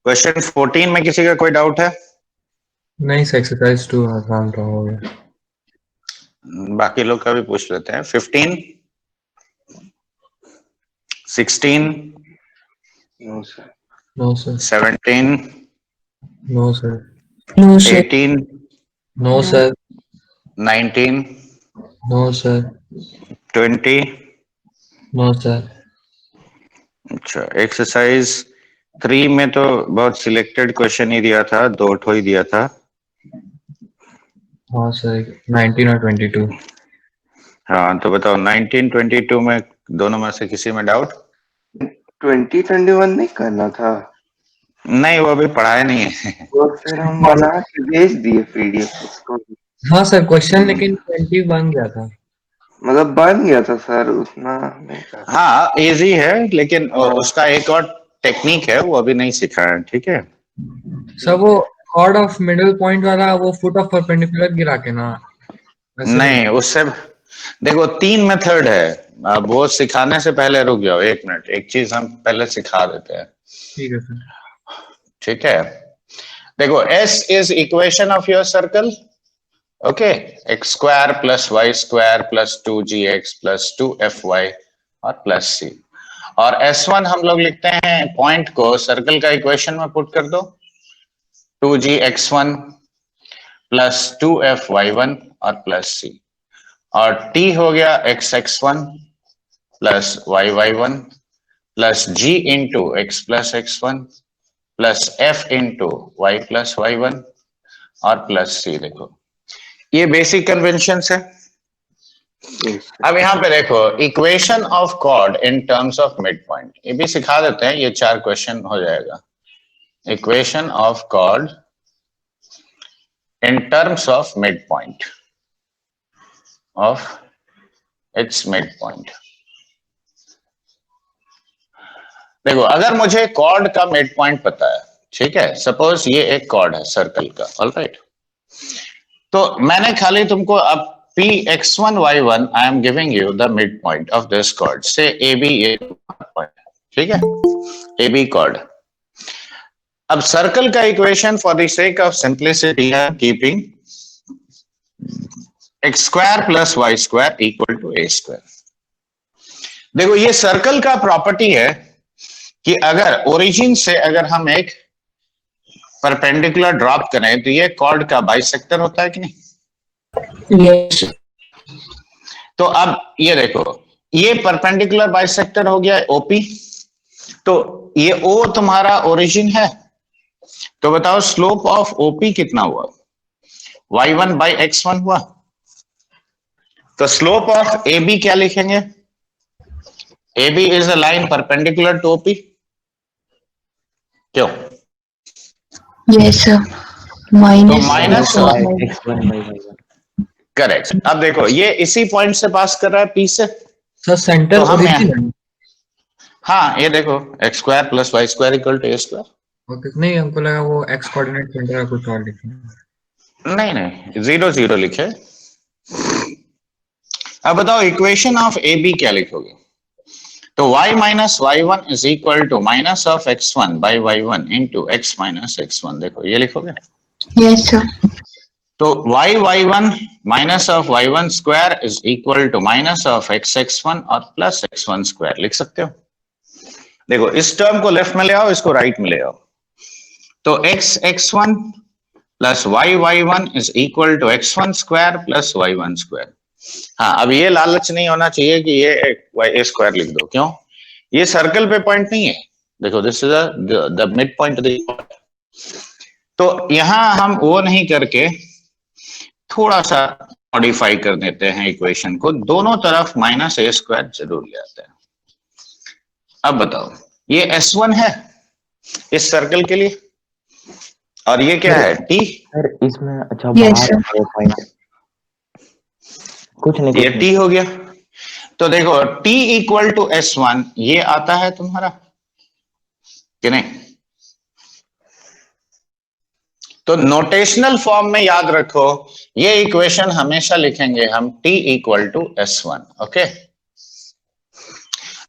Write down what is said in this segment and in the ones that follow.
Question 14 में किसी का कोई डाउट है? नहीं सर, एक्सरसाइज 2 आसान तो हो गया। बाकी लोग का भी पूछ लेते हैं। 15, 16, no sir. No sir. 17, no sir. No sir. 18, no sir. 19, no sir. 20। No sir. अच्छा, एक्सरसाइज 3 में तो बहुत सिलेक्टेड क्वेश्चन ही दिया था, 2 ठो ही दिया था। हाँ सर, 19 और 22। हाँ तो बताओ 19, 22 में दोनों में से किसी में डाउट? 2021 नहीं करना था। नहीं, वो अभी पढ़ाया नहीं है। और फिर हम बना के भेज दिए पीडीएफ उसको। हाँ सर, क्वेश्चन लेकिन 20 बन गया था। मतलब बन गया था सर, उतना नहीं था। हाँ इजी है, लेकिन हाँ। उसका एक और टेक्निक है, वो अभी नहीं सिखाया है, ठीक है? सर वो कॉर्ड ऑफ मिडिल पॉइंट वाला, वो फुट ऑफ परपेंडिकुलर गिरा के ना, वैसे नहीं, उससे देखो 3 मेथड है। अब वो सिखाने से पहले रुक जाओ 1 मिनट, एक चीज हम पहले सिखा देते हैं, ठीक है सर। ठीक है? देखो S is equation of your circle, okay? X square plus y square plus 2gx plus 2fy और प्लस c। और S1 हम लोग लिखते हैं पॉइंट को सर्कल का इक्वेशन में पुट कर दो, 2gx1 प्लस 2fy1 और प्लस c। और t हो गया xx1 plus yy1 plus g into x plus x1 plus f into y plus y1 और प्लस c। देखो ये बेसिक कन्वेंशन है। अब यहाँ पे देखो equation of chord in terms of mid point, ये भी सिखा देते हैं, ये 4 क्वेश्चन हो जाएगा। Equation of chord in terms of mid point of its mid point. देखो अगर मुझे कॉर्ड का मिड पॉइंट पता है, ठीक है, सपोज ये एक कॉर्ड है सर्कल का, ऑलराइट, तो मैंने खाली तुमको अब Px1y1 I am giving you the mid point of this chord से AB, ये पॉइंट, ठीक है, AB कॉर्ड। अब सर्कल का equation for the sake of simplicity है keeping x square plus y square equal to a square. देखो ये circle का प्रॉपर्टी है कि अगर ओरिजिन से अगर हम एक परपेंडिकुलर ड्रॉप करें तो ये कॉर्ड का बाइसेक्टर होता है कि नहीं? यस। तो अब ये देखो, ये परपेंडिकुलर बाइसेक्टर हो गया ओपी, तो ये ओ तुम्हारा ओरिजिन है, तो बताओ स्लोप ऑफ ओपी कितना हुआ? y1 बाई x1 हुआ। तो स्लोप ऑफ ए बी क्या लिखेंगे? A B is a line perpendicular to OP, क्यों? Yes sir. तो माइनस x1/y1। करेक्ट। अब देखो ये इसी पॉइंट से पास कर रहा है पी से, सर सेंटर तो हम ओरिजिन है। हाँ ये देखो x square plus y square equal to a square. Okay, नहीं हमको लगा वो एक्स कोऑर्डिनेट सेंटर का कुछ और लिखना। नहीं नहीं, 0 0 लिखे। अब बताओ इक्वेशन ऑफ ए बी क्या लिखोगे? तो y minus y1 is equal to minus of x1 by y1 into x minus x1। देखो ये लिखोगे। Yes sir. तो y1 minus of y1 square is equal to minus of x1 और plus x1 square लिख सकते हो। देखो इस टर्म को लेफ्ट में ले आओ, इसको राइट में ले आओ, तो x1 plus y1 is equal to x1 square plus y1 square. हाँ अब ये लालच नहीं होना चाहिए कि ये a स्क्वायर लिख दो, क्यों? ये सर्कल पे पॉइंट नहीं है। देखो this is the mid point. तो यहां हम वो नहीं करके थोड़ा सा मॉडिफाई कर देते हैं इक्वेशन को, दोनों तरफ माइनस a स्क्वायर जरूर ले आते हैं। अब बताओ ये S1 है इस सर्कल के लिए, और ये क्या है T? सर इसमें अच्छा Yes, बाहर sir. है पॉइंट, कुछ नहीं ये T हो गया। तो देखो T इक्वल टू S1 ये आता है तुम्हारा कि नहीं? तो नोटेशनल फॉर्म में याद रखो, ये इक्वेशन हमेशा लिखेंगे हम T equal to S1, okay?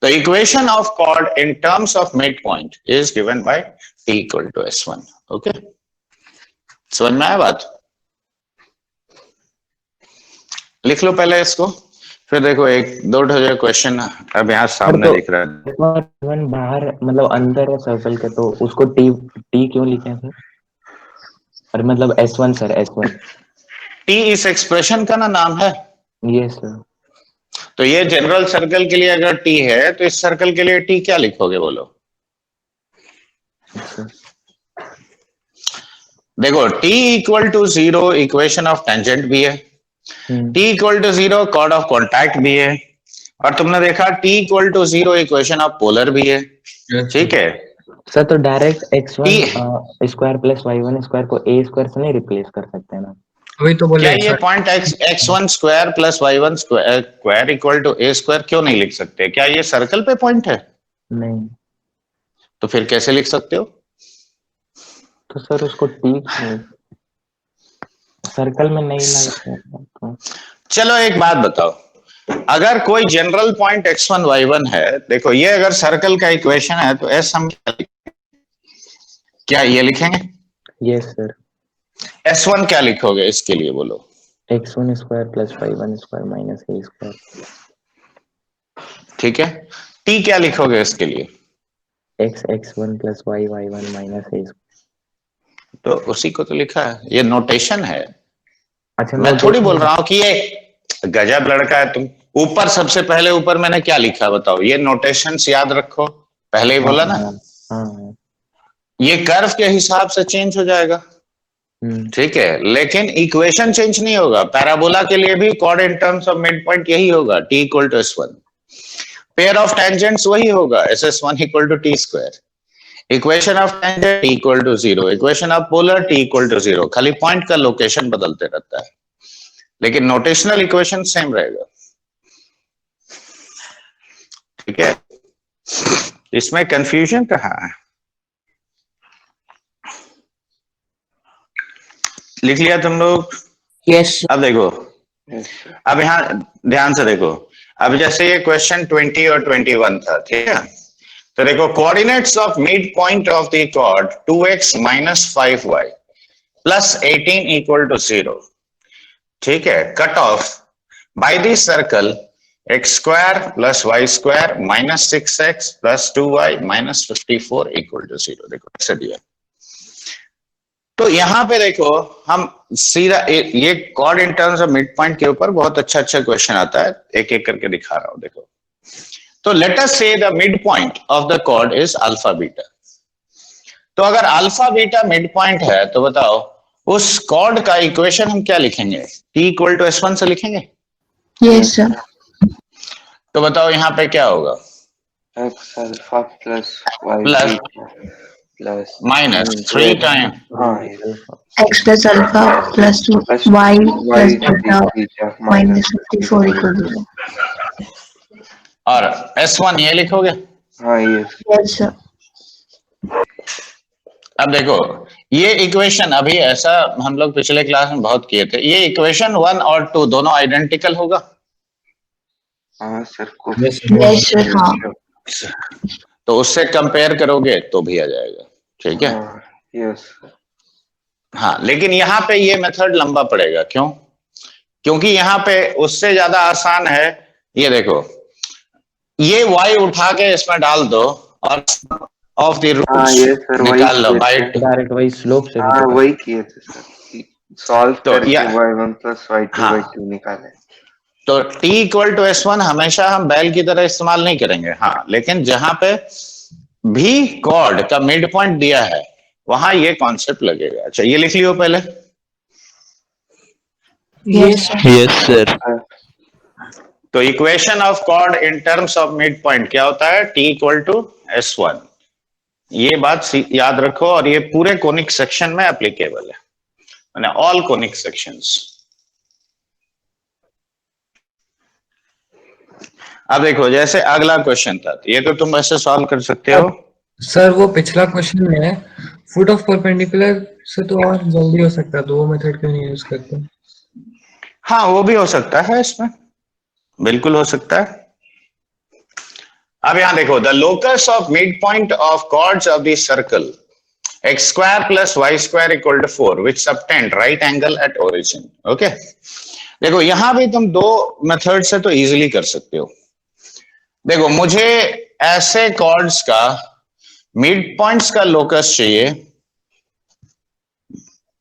The equation of chord in terms of midpoint is given by T t equal to s1. Okay, समझ में आया बात? लिख लो पहले इसको, फिर देखो एक दो क्वेश्चन अब यहाँ सामने तो- दिख रहा है। S1 बाहर मतलब अंदर है सर्कल के, तो उसको टी क्यों लिखे सर? और मतलब S1 सर, S1। t इस एक्सप्रेशन का ना नाम है, यस सर। तो ये जनरल सर्कल के लिए अगर t है तो इस सर्कल के लिए t क्या लिखोगे बोलो? अच्छा, देखो t equal to 0 equation of tangent भी है, t equal to 0 chord of contact भी है, और तुमने देखा t equal to 0 equation of polar भी है। ठीक है, सर तो direct x1 square plus y1 square को a स्क्वायर से नहीं रिप्लेस कर सकते हैं ना? वही तो बोले क्या ये point x1 square plus y1 square equal to a square क्यों नहीं लिख सकते? क्या ये सर्कल पे पॉइंट है? नहीं, तो फिर कैसे लिख सकते हो? तो सर उसको टी सर्कल में नहीं लगा। चलो एक बात बताओ, अगर कोई जनरल पॉइंट x1 y1 है, देखो ये अगर सर्कल का इक्वेशन है तो s हम क्या ये लिखेंगे? Yes sir. s1 क्या लिखोगे इसके लिए बोलो? x1 square plus y1 square minus a square. ठीक है, t क्या लिखोगे इसके लिए? x1 plus y1 minus a square. तो उसी को तो लिखा है, ये नोटेशन है। अच्छा, मैं थोड़ी बोल रहा हूं कि ये गजब लड़का है तुम। ऊपर सबसे पहले ऊपर मैंने क्या लिखा बताओ? ये नोटेशंस याद रखो, पहले ही बोला ना। हाँ। ये कर्व के हिसाब से चेंज हो जाएगा, ठीक है, लेकिन इक्वेशन चेंज नहीं होगा। पैराबोला के लिए भी chord in terms of mid point यही होगा, t equal to s1। Pair of tangents वही होगा, ss1 equal to t square. Equation of tangent t equal to 0, equation of polar t equal to 0। खाली point का location बदलते रहता है, लेकिन नोटेशनल इक्वेशन सेम रहेगा। ठीक है, इसमें कंफ्यूजन कहाँ है? लिख लिया तुम लोग? Yes, sir. अब देखो, अब यहाँ ध्यान से देखो, अब जैसे ये क्वेश्चन 20 और 21 था, ठीक है, तो देखो coordinates of mid point of the chord 2x minus 5y plus 18 equal to 0। ठीक है, cut off by this circle x square plus y square minus 6x plus 2y minus 54 equal to 0। देखो ऐसे दिया। तो यहां पे देखो हम सीधा ये chord in terms of mid point के ऊपर बहुत अच्छा क्वेश्चन आता है, एक एक करके दिखा रहा हूं। देखो, तो let us say the mid point of the chord is alpha beta. तो अगर अल्फा बीटा मिड पॉइंट है तो बताओ उस कॉर्ड का इक्वेशन हम क्या लिखेंगे? t इक्वल टू s1 से लिखेंगे? Yes, sir. तो बताओ यहाँ पे क्या होगा? x alpha plus y plus plus minus 3 time X plus alpha plus y plus beta minus 54 equal to 0. और s1 ये लिखोगे? हाँ ये Yes, sir. अब देखो ये इक्वेशन अभी ऐसा हम लोग पिछले क्लास में बहुत किए थे, ये इक्वेशन 1 और 2 दोनों आइडेंटिकल होगा। हाँ सर को Yes, Yes, sir. हाँ. तो उससे कंपेयर करोगे तो भी आ जाएगा, ठीक है। यस हाँ, लेकिन यहाँ पे ये मेथड लंबा पड़ेगा। क्यों? क्योंकि यहाँ पे उससे ज्यादा आसान है। ये देखो, ये y उठा के इसमें डाल दो और ऑफ द रूट्स निकाल लो बाय डायरेक्ट वही स्लोप से। हाँ वही किए थे सर, सॉल्व तो करके या- y1 प्लस y2 हाँ। y2 निकाले। तो t इक्वल टू s1 हमेशा हम बैल की तरह इस्तेमाल नहीं करेंगे, हाँ, लेकिन जहां पे भी कॉर्ड का मिड पॉइंट दिया है वहां ये कॉन्सेप्ट लगेगा। अच्छा, ये लिख लियो पहले। Yes, sir. Yes, sir. तो equation of chord in terms of mid point क्या होता है? t equal to s1। ये बात याद रखो, और ये पूरे कोनिक सेक्शन में एप्लीकेबल है, माने ऑल कोनिक सेक्शंस। अब देखो, जैसे अगला क्वेश्चन था, ये तो तुम ऐसे सॉल्व कर सकते हो। सर वो पिछला क्वेश्चन में फुट ऑफ परपेंडिकुलर से तो और जल्दी हो सकता है, तो वो मेथड क्यों नहीं यूज करते? हाँ, वो भी हो सकता है, इसमें बिल्कुल हो सकता है। अब यहां देखो, the locus of mid point of chords of the circle x square plus y square equal to 4 which subtend right angle at origin. Okay देखो यहां भी तुम दो मेथड से तो इजीली कर सकते हो. देखो मुझे ऐसे कॉर्ड्स का मिड पॉइंट्स का लोकस चाहिए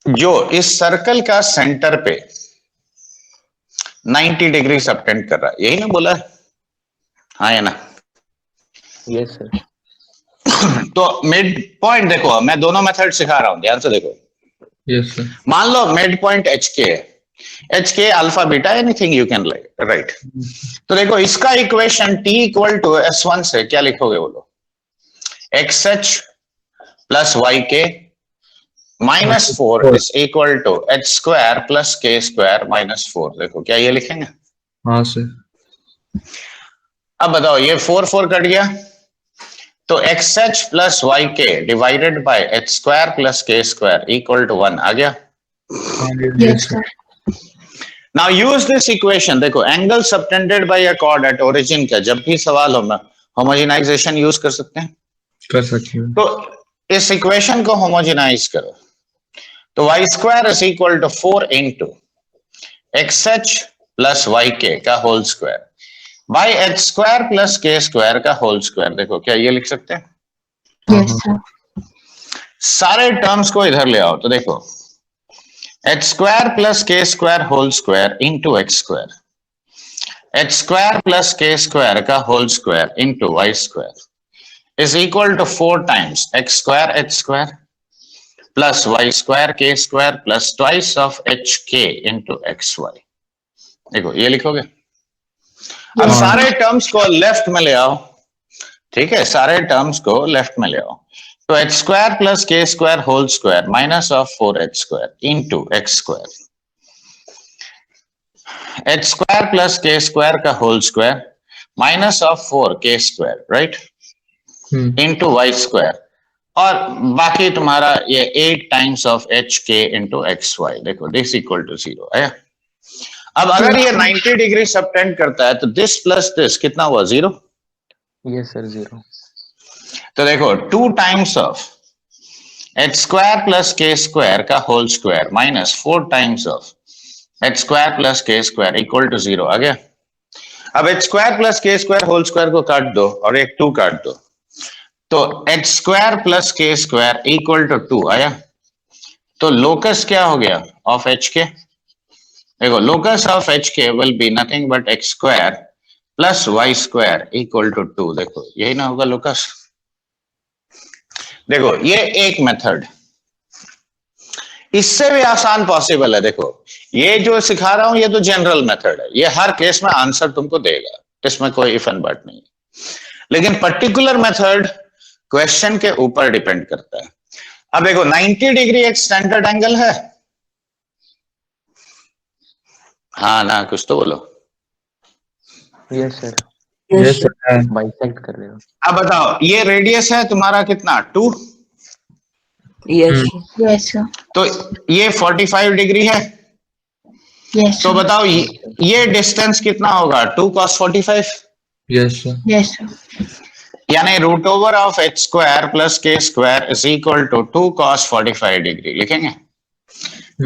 जो इस सर्कल का सेंटर पे 90 डिग्री सबटेंड कर रहा है. यही ना बोला है? हाँ या ना? Yes sir. तो मिड पॉइंट देखो मैं दोनों मेथड सिखा रहा हूं, ध्यान से देखो. Yes sir. मान लो मिड पॉइंट एच के है, एच के alpha beta anything you can write. तो देखो इसका equation t equal to s1 से क्या लिखोगे बोलो? X h plus y k minus 4 is equal to h square plus k square minus 4. देखो क्या ये लिखेंगे? हाँ सर. अब बताओ ये 4 कट गया तो x h plus y k divided by h square plus k square equal to 1 आ गया. Yes, sir. Now use this equation. देखो angle subtended by a chord at origin का जब भी सवाल हो होमोजेनाइजेशन यूज कर सकते हैं. कर सकते हैं. तो इस इक्वेशन को होमोजेनाइज करो तो y square is equal to 4 into x h plus y k का whole square by h square plus k square का होल स्क्वायर. देखो क्या ये लिख सकते हैं? Yes, sir. सारे टर्म्स को इधर ले आओ तो देखो h square plus k square whole square into x square, h square plus k square का whole square into y square is equal to 4 times x square h square plus y square k square plus twice of H k into x y. देखो ये लिखोगे. अब सारे terms को left में ले आओ. ठीक है सारे टर्म्स को लेफ्ट में ले आओ तो h square plus k square whole square minus of 4 h square into x square, h square plus k square का whole square minus of 4 k square right into y square और बाकी तुम्हारा ये 8 times of H k into x y. देखो this equal to 0 आया. अब अगर ये 90 डिग्री सबटेंड करता है तो दिस प्लस दिस कितना हुआ? 0. Yes sir. 0. तो देखो 2 times of h square plus k square का whole square minus 4 times of h square plus k square equal to 0 आ गया. अब h square plus k square whole square को काट दो और एक 2 काट दो तो h square plus k square equal to 2 आया. तो लोकस क्या हो गया ऑफ एच के? देखो locus of H K will be nothing but x square plus y square equal to 2. देखो यही ना होगा लोकस. देखो ये एक मेथड, इससे भी आसान पॉसिबल है. देखो ये जो सिखा रहा हूं ये तो जनरल मेथड है, ये हर केस में आंसर तुमको देगा, इसमें कोई इफ एंड बट नहीं. लेकिन पर्टिकुलर मेथड क्वेश्चन के ऊपर डिपेंड करता है. अब देखो 90 डिग्री एक स्टैंडर्ड एंगल है. हाँ ना कुछ तो बोलो. Yes sir. Yes sir. Bisect कर रहे हो. अब बताओ ये रेडियस है तुम्हारा कितना? 2. Yes. Yes, sir. तो ये 45 डिग्री है. Yes, तो sir. बताओ ये डिस्टेंस कितना होगा? 2 cos 45 yes sir. Yes, sir. यानी root over of h square plus k square is equal to 2 cos 45 degree लिखेंगे.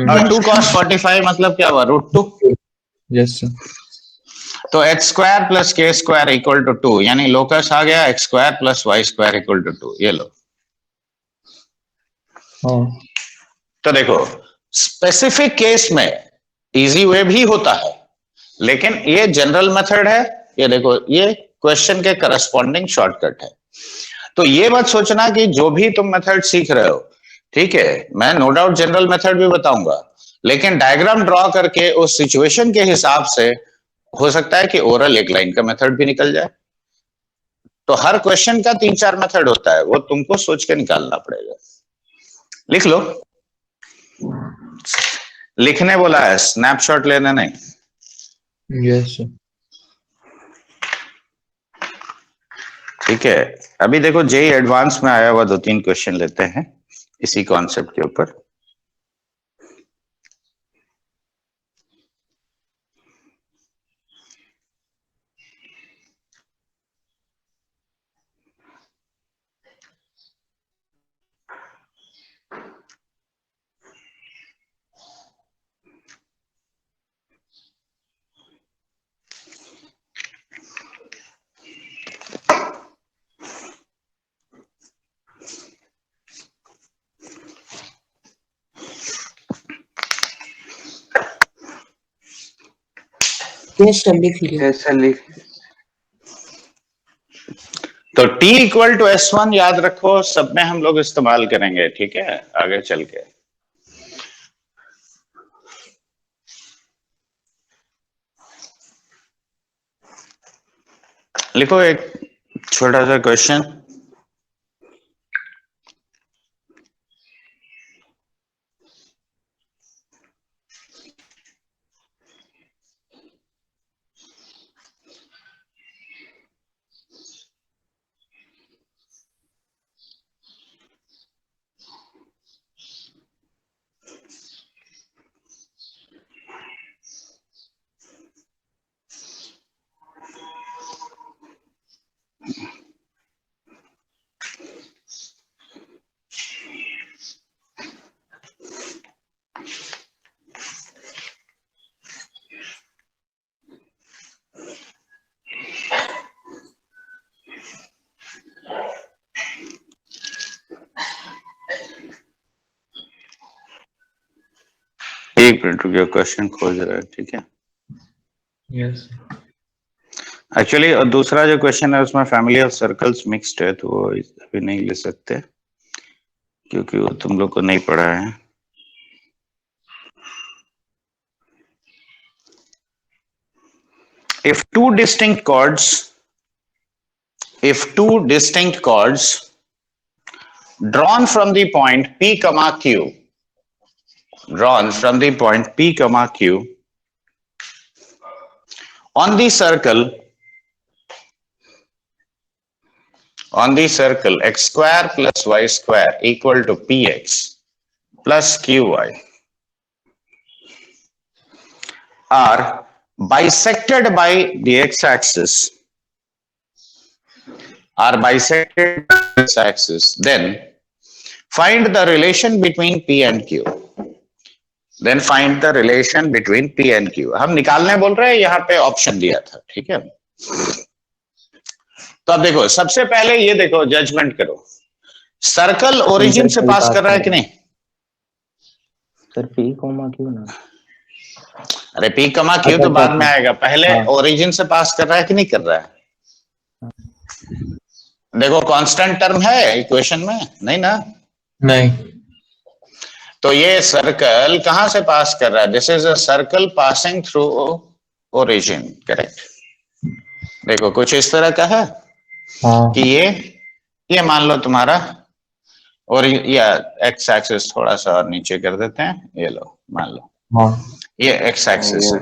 और 2 cos 45 मतलब क्या हुआ? √2. Yes sir. तो h square plus k square equal to 2 यानी लोकस आ गया x square plus y square equal to 2. ये लो. हाँ. तो देखो स्पेसिफिक केस में इजी वे भी होता है लेकिन ये जनरल मेथड है. ये देखो ये क्वेश्चन के करस्पॉन्डिंग शॉर्टकट है. तो ये मत सोचना कि जो भी तुम मेथड सीख रहे हो ठीक है मैं नो डाउट जनरल मेथड भी बताऊंगा लेकिन डायग्राम ड्रॉ करके उस सिचुएशन के हिसाब से हो सकता है कि ओरल एक लाइन का मेथड भी निकल जाए. तो हर क्वेश्चन का 3-4 मेथड होता है, वो तुमको सोच के निकालना पड़ेगा. लिख लो. लिखने बोला है, स्नैपशॉट लेना नहीं. Yes sir. ठीक है अभी देखो जेई एडवांस में आया हुआ 2-3 क्वेश्चन लेते हैं इसी कॉन्सेप्ट के ऊपर. Yes, sir, लिख लिया। कैसे लिख तो t इक्वल टू S1 याद रखो, सब में हम लोग इस्तेमाल करेंगे, ठीक है, आगे चल के। लिखो एक छोटा सा क्वेश्चन। एक मिनट रुकिए, क्वेश्चन खोज रहा है, ठीक है। यस एक्चुअली दूसरा जो क्वेश्चन है उसमें फैमिली ऑफ सर्कल्स मिक्स्ड है, तो वो अभी नहीं ले सकते क्योंकि वो तुम लोग को नहीं पढ़ा है। If two distinct chords drawn from the point P comma Q on the circle x square plus y square equal to px plus qy are bisected by the x-axis, then find the relation between P and Q. हम निकालने बोल रहे हैं, यहाँ पे option दिया था, ठीक है। तो अब देखो, सबसे पहले ये देखो, जजमेंट करो, सर्कल ओरिजिन से पास कर रहा है कि नहीं? सर पी कॉमा क्यू ना। अरे पी कमा क्यू तो बाद में आएगा, पहले ओरिजिन से पास कर रहा है कि नहीं कर रहा है? देखो कांस्टेंट टर्म है इक्वेशन में, नहीं ना? नहीं। तो ये सर्कल कहां से पास कर रहा है? This is a circle passing through origin, correct. देखो कुछ इस तरह का है कि ये मान लो तुम्हारा, और या एक्स एक्सिस थोड़ा सा और नीचे कर देते हैं, ये लो मान लो ये एक्स एक्सिस है,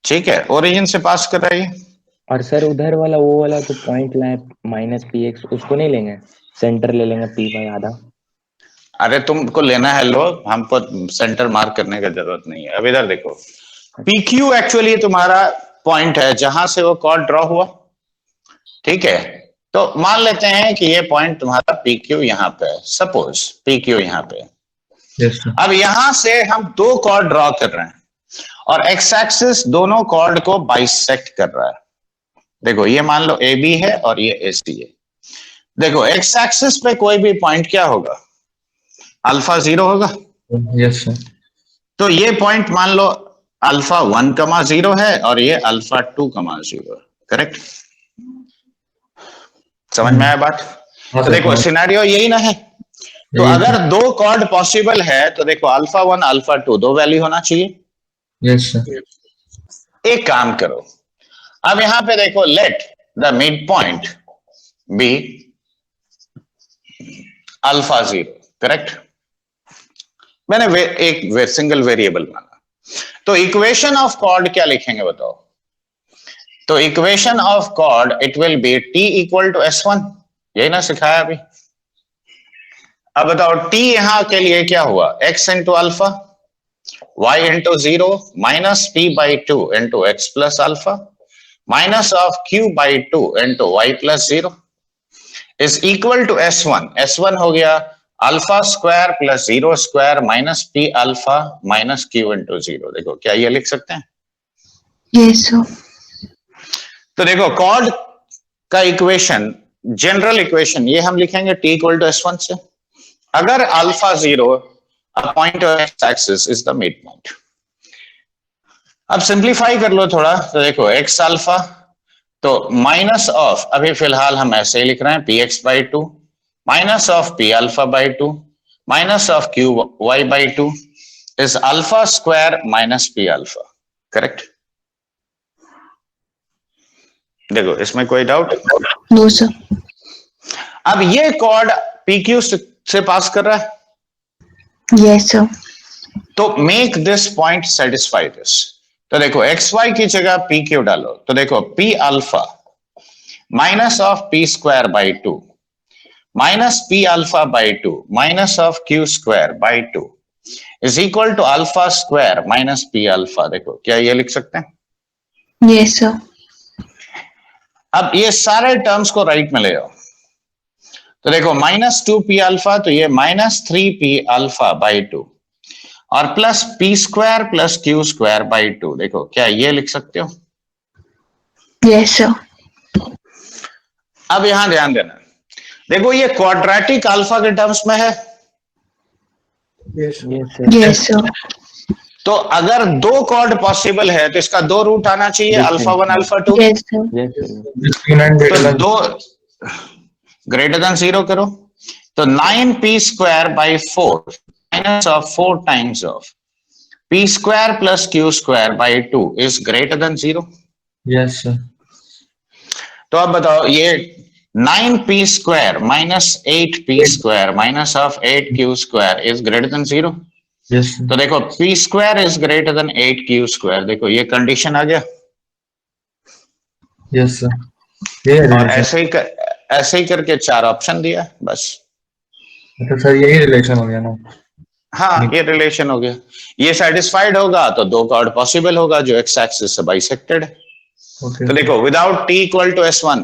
ठीक है, ओरिजिन से पास कर रहा है। और सर उधर वाला वो वाला तो पॉइंट लाए माइनस पी एक्स, उसको नहीं लेंगे, सेंटर ले लेंगे पी बाई आधा। अरे तुमको लेना है लो, हमको सेंटर मार्क करने की जरूरत नहीं है। अब इधर देखो, पी क्यू एक्चुअली तुम्हारा पॉइंट है जहां से वो कॉर्ड ड्रॉ हुआ, ठीक है। तो मान लेते हैं कि ये पॉइंट तुम्हारा पी क्यू यहाँ पे है, सपोज पी क्यू यहाँ पे। अब यहां से हम दो कॉर्ड ड्रॉ कर रहे हैं और एक्स एक्सिस दोनों कॉर्ड को बाइसेक्ट कर रहा है। देखो ये मान लो ए बी है और ये ए सी है। देखो एक्स एक्सिस पे कोई भी पॉइंट क्या होगा? अल्फा 0 होगा। Yes sir. तो ये पॉइंट मान लो अल्फा 1,0 है और ये अल्फा 2,0 है, करेक्ट। समझ में आया बात? तो देखो सिनेरियो यही ना है। तो अगर दो कॉर्ड पॉसिबल है तो देखो अल्फा 1 अल्फा 2 दो वैल्यू होना चाहिए। Yes sir. एक काम करो, अब यहां पे देखो, let the mid point be alpha 0, correct. मैंने एक सिंगल वेरिएबल माना। तो इक्वेशन ऑफ कॉर्ड क्या लिखेंगे बताओ? तो equation of chord it will be t equal to S1, यही ना सिखाया अभी। अब बताओ t यहां के लिए क्या हुआ? x into alpha, y into 0 minus p by 2 into x plus alpha minus of q by 2 into y plus 0 is equal to S1। S1 हो गया alpha square plus 0 square minus p alpha minus q into 0। देखो क्या ये लिख सकते हैं? Yes, sir. तो देखो कॉर्ड का इक्वेशन, जनरल इक्वेशन, ये हम लिखेंगे t इक्वल टू S1 से। अगर alpha 0 a point of x axis is the midpoint, अब सिंप्लीफाई कर लो थोड़ा, तो देखो एक्स अल्फा, तो माइनस ऑफ, अभी फिलहाल हम ऐसे ही लिख रहे हैं, p x by two minus of p alpha by two minus of q y by two is alpha square minus p alpha, correct? देखो इसमें कोई डाउट? No, sir. अब ये कॉर्ड पी क्यू से पास कर रहा है, Yes, sir. तो make this point satisfy this. तो देखो एक्स वाई की जगह पी क्यू डालो, तो देखो p alpha minus of p square by two minus p alpha by two minus of q square by two is equal to alpha square minus p alpha. देखो क्या ये लिख सकते हैं? Yes, sir. अब ये सारे टर्म्स को राइट में ले आओ, तो देखो माइनस टू पी अल्फा, तो ये minus three p alpha by two और plus p square plus q square by two. देखो क्या ये लिख सकते हो? Yes, sir. अब यहां ध्यान देना, देखो ये क्वाड्रेटिक अल्फा के टर्म्स में है, यस सर। Yes, sir. तो अगर दो कॉर्ड पॉसिबल है तो इसका दो रूट आना चाहिए, alpha one alpha two. Yes, sir. Yes sir. तो दो ग्रेटर देन जीरो करो, तो 9p square by 4 minus of 4 times of p square plus q square by 2 is greater than zero. Yes sir. तो अब बताओ ये 9p square minus 8p square minus of 8q square is greater than zero. Yes तो देखो p square is greater than 8q square, देखो ये condition आ गया। Yes sir. ये और ऐसे ही करके चार ऑप्शन दिया बस। तो सर यही रिलेशन हो गया ना? हाँ ये रिलेशन हो गया, ये सेटिस्फाइड होगा तो दो कॉर्ड पॉसिबल होगा जो एक्स एक्सिस से बाइसेक्टेड है। ओके। तो देखो without T equal to S1,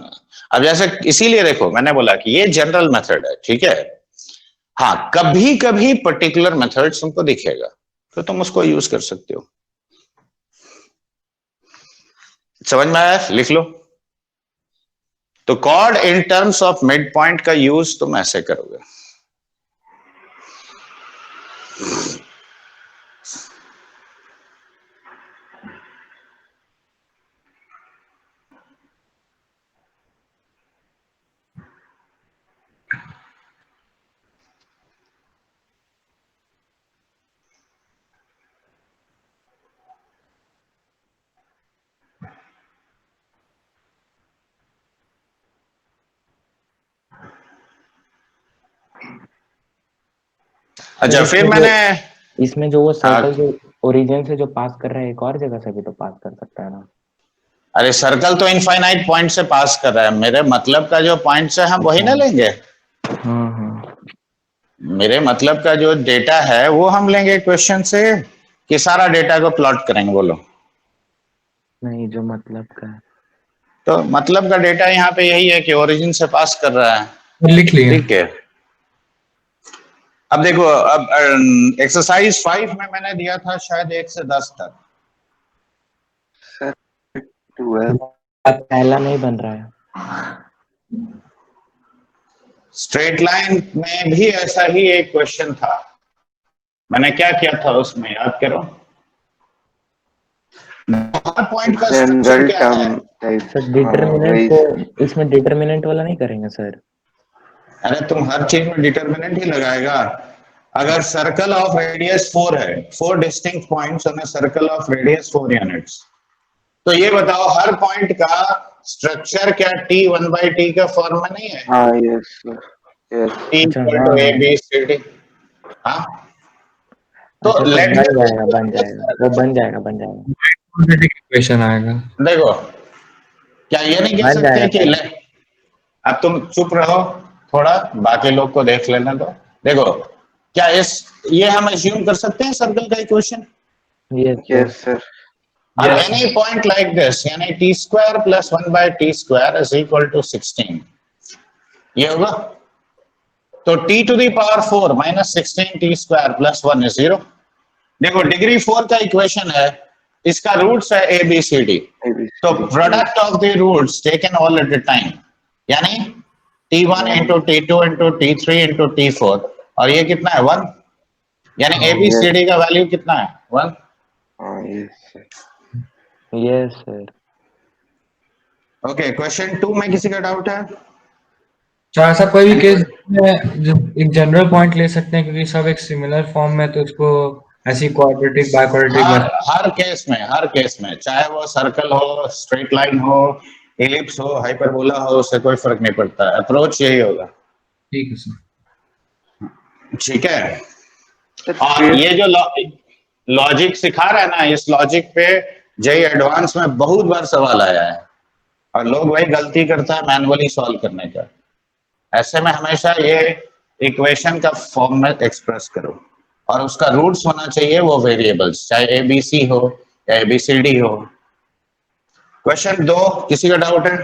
अब जैसे इसीलिए देखो मैंने बोला कि ये जनरल मेथड है, ठीक है। हाँ कभी कभी पर्टिकुलर मेथड तुमको दिखेगा तो तुम उसको यूज कर सकते हो। समझ में आया? लिख लो। तो chord in terms of mid point का यूज तुम ऐसे करोगे। अच्छा फिर मैंने इसमें जो वो सर्कल जो ओरिजिन से जो पास कर रहा है एक और जगह से भी तो पास कर सकता है ना? अरे सर्कल तो इनफाइनाइट पॉइंट से पास कर रहा है, मेरे मतलब का जो पॉइंट से हम वही ना लेंगे। मेरे मतलब का जो डेटा है वो हम लेंगे क्वेश्चन से कि सारा डेटा को प्लॉट करेंगे? बोलो। नहीं, जो मतलब का है। तो मतलब का डेटा यहाँ पे यही है कि ओरिजिन से पास कर रहा है, लिख लिया। ठीक है। अब देखो, अब एक्सरसाइज 5 में मैंने दिया था शायद 1 से 10 तक। 12 पहला नहीं बन रहा है। स्ट्रेट लाइन में भी ऐसा ही एक क्वेश्चन था, मैंने क्या किया था उसमें याद करो। पॉइंट का जनरल क्या है? टर्म सर डिटरमिनेंट को इसमें डिटरमिनेंट वाला नहीं करेंगे सर? अरे तुम हर चीज में डिटरमिनेंट ही लगाएगा। अगर सर्कल ऑफ रेडियस 4 है, 4 distinct points on a circle of radius 4 units, तो ये बताओ हर पॉइंट का स्ट्रक्चर क्या t 1/t का फॉर्म में नहीं है? हाँ yes yes t equal to a b c d। हाँ तो अच्छा, लेट बन जाएगा। क्वेश्चन आएगा। देखो क्या ये नहीं कह बन सकते जाएगा कि अब तुम चुप रहो थोड़ा, बाकी लोग को देख लेना। तो देखो क्या ये हम अज्यूम कर सकते हैं सर्कल का इक्वेशन? यस सर और एनी पॉइंट लाइक दिस, यानी t square plus 1/t square is equal to 16, ये होगा। तो t to the power 4 minus 16t square plus 1 is 0। देखो डिग्री 4 का इक्वेशन है, इसका रूट्स है a b c d, तो product of the roots taken all at a time, यानी t1 into t2 into t3 into t4, और ये कितना है 1, यानी a b c d का वैल्यू कितना है 1। हाँ yes yes sir. Okay, question 2 में किसी का डाउट है? चाहे ऐसा कोई भी केस में एक जनरल पॉइंट ले सकते हैं क्योंकि सब एक सिमिलर फॉर्म में, तो इसको ऐसी क्वाड्रेटिक बाइक्वाड्रेटिक हर केस में चाहे वो सर्कल हो, स्ट्रेट लाइन हो, एलिप्स हो, हाइपरबोला हो, उससे कोई फर्क नहीं पड़ता, अप्रोच यही होगा। ठीक है सर। ठीक है, सर और फिर ये जो लॉजिक सिखा रहा है ना, इस लॉजिक पे जेई एडवांस में बहुत बार सवाल आया है और लोग वही गलती करता है मैनुअली सॉल्व करने का। ऐसे में हमेशा ये इक्वेशन का फॉर्म में एक्सप्रेस करो और उसका रूट्स होना चाहिए वो वेरिएबल्स, चाहे एबीसी हो या एबीसीडी हो। क्वेश्चन 2 किसी का डाउट है?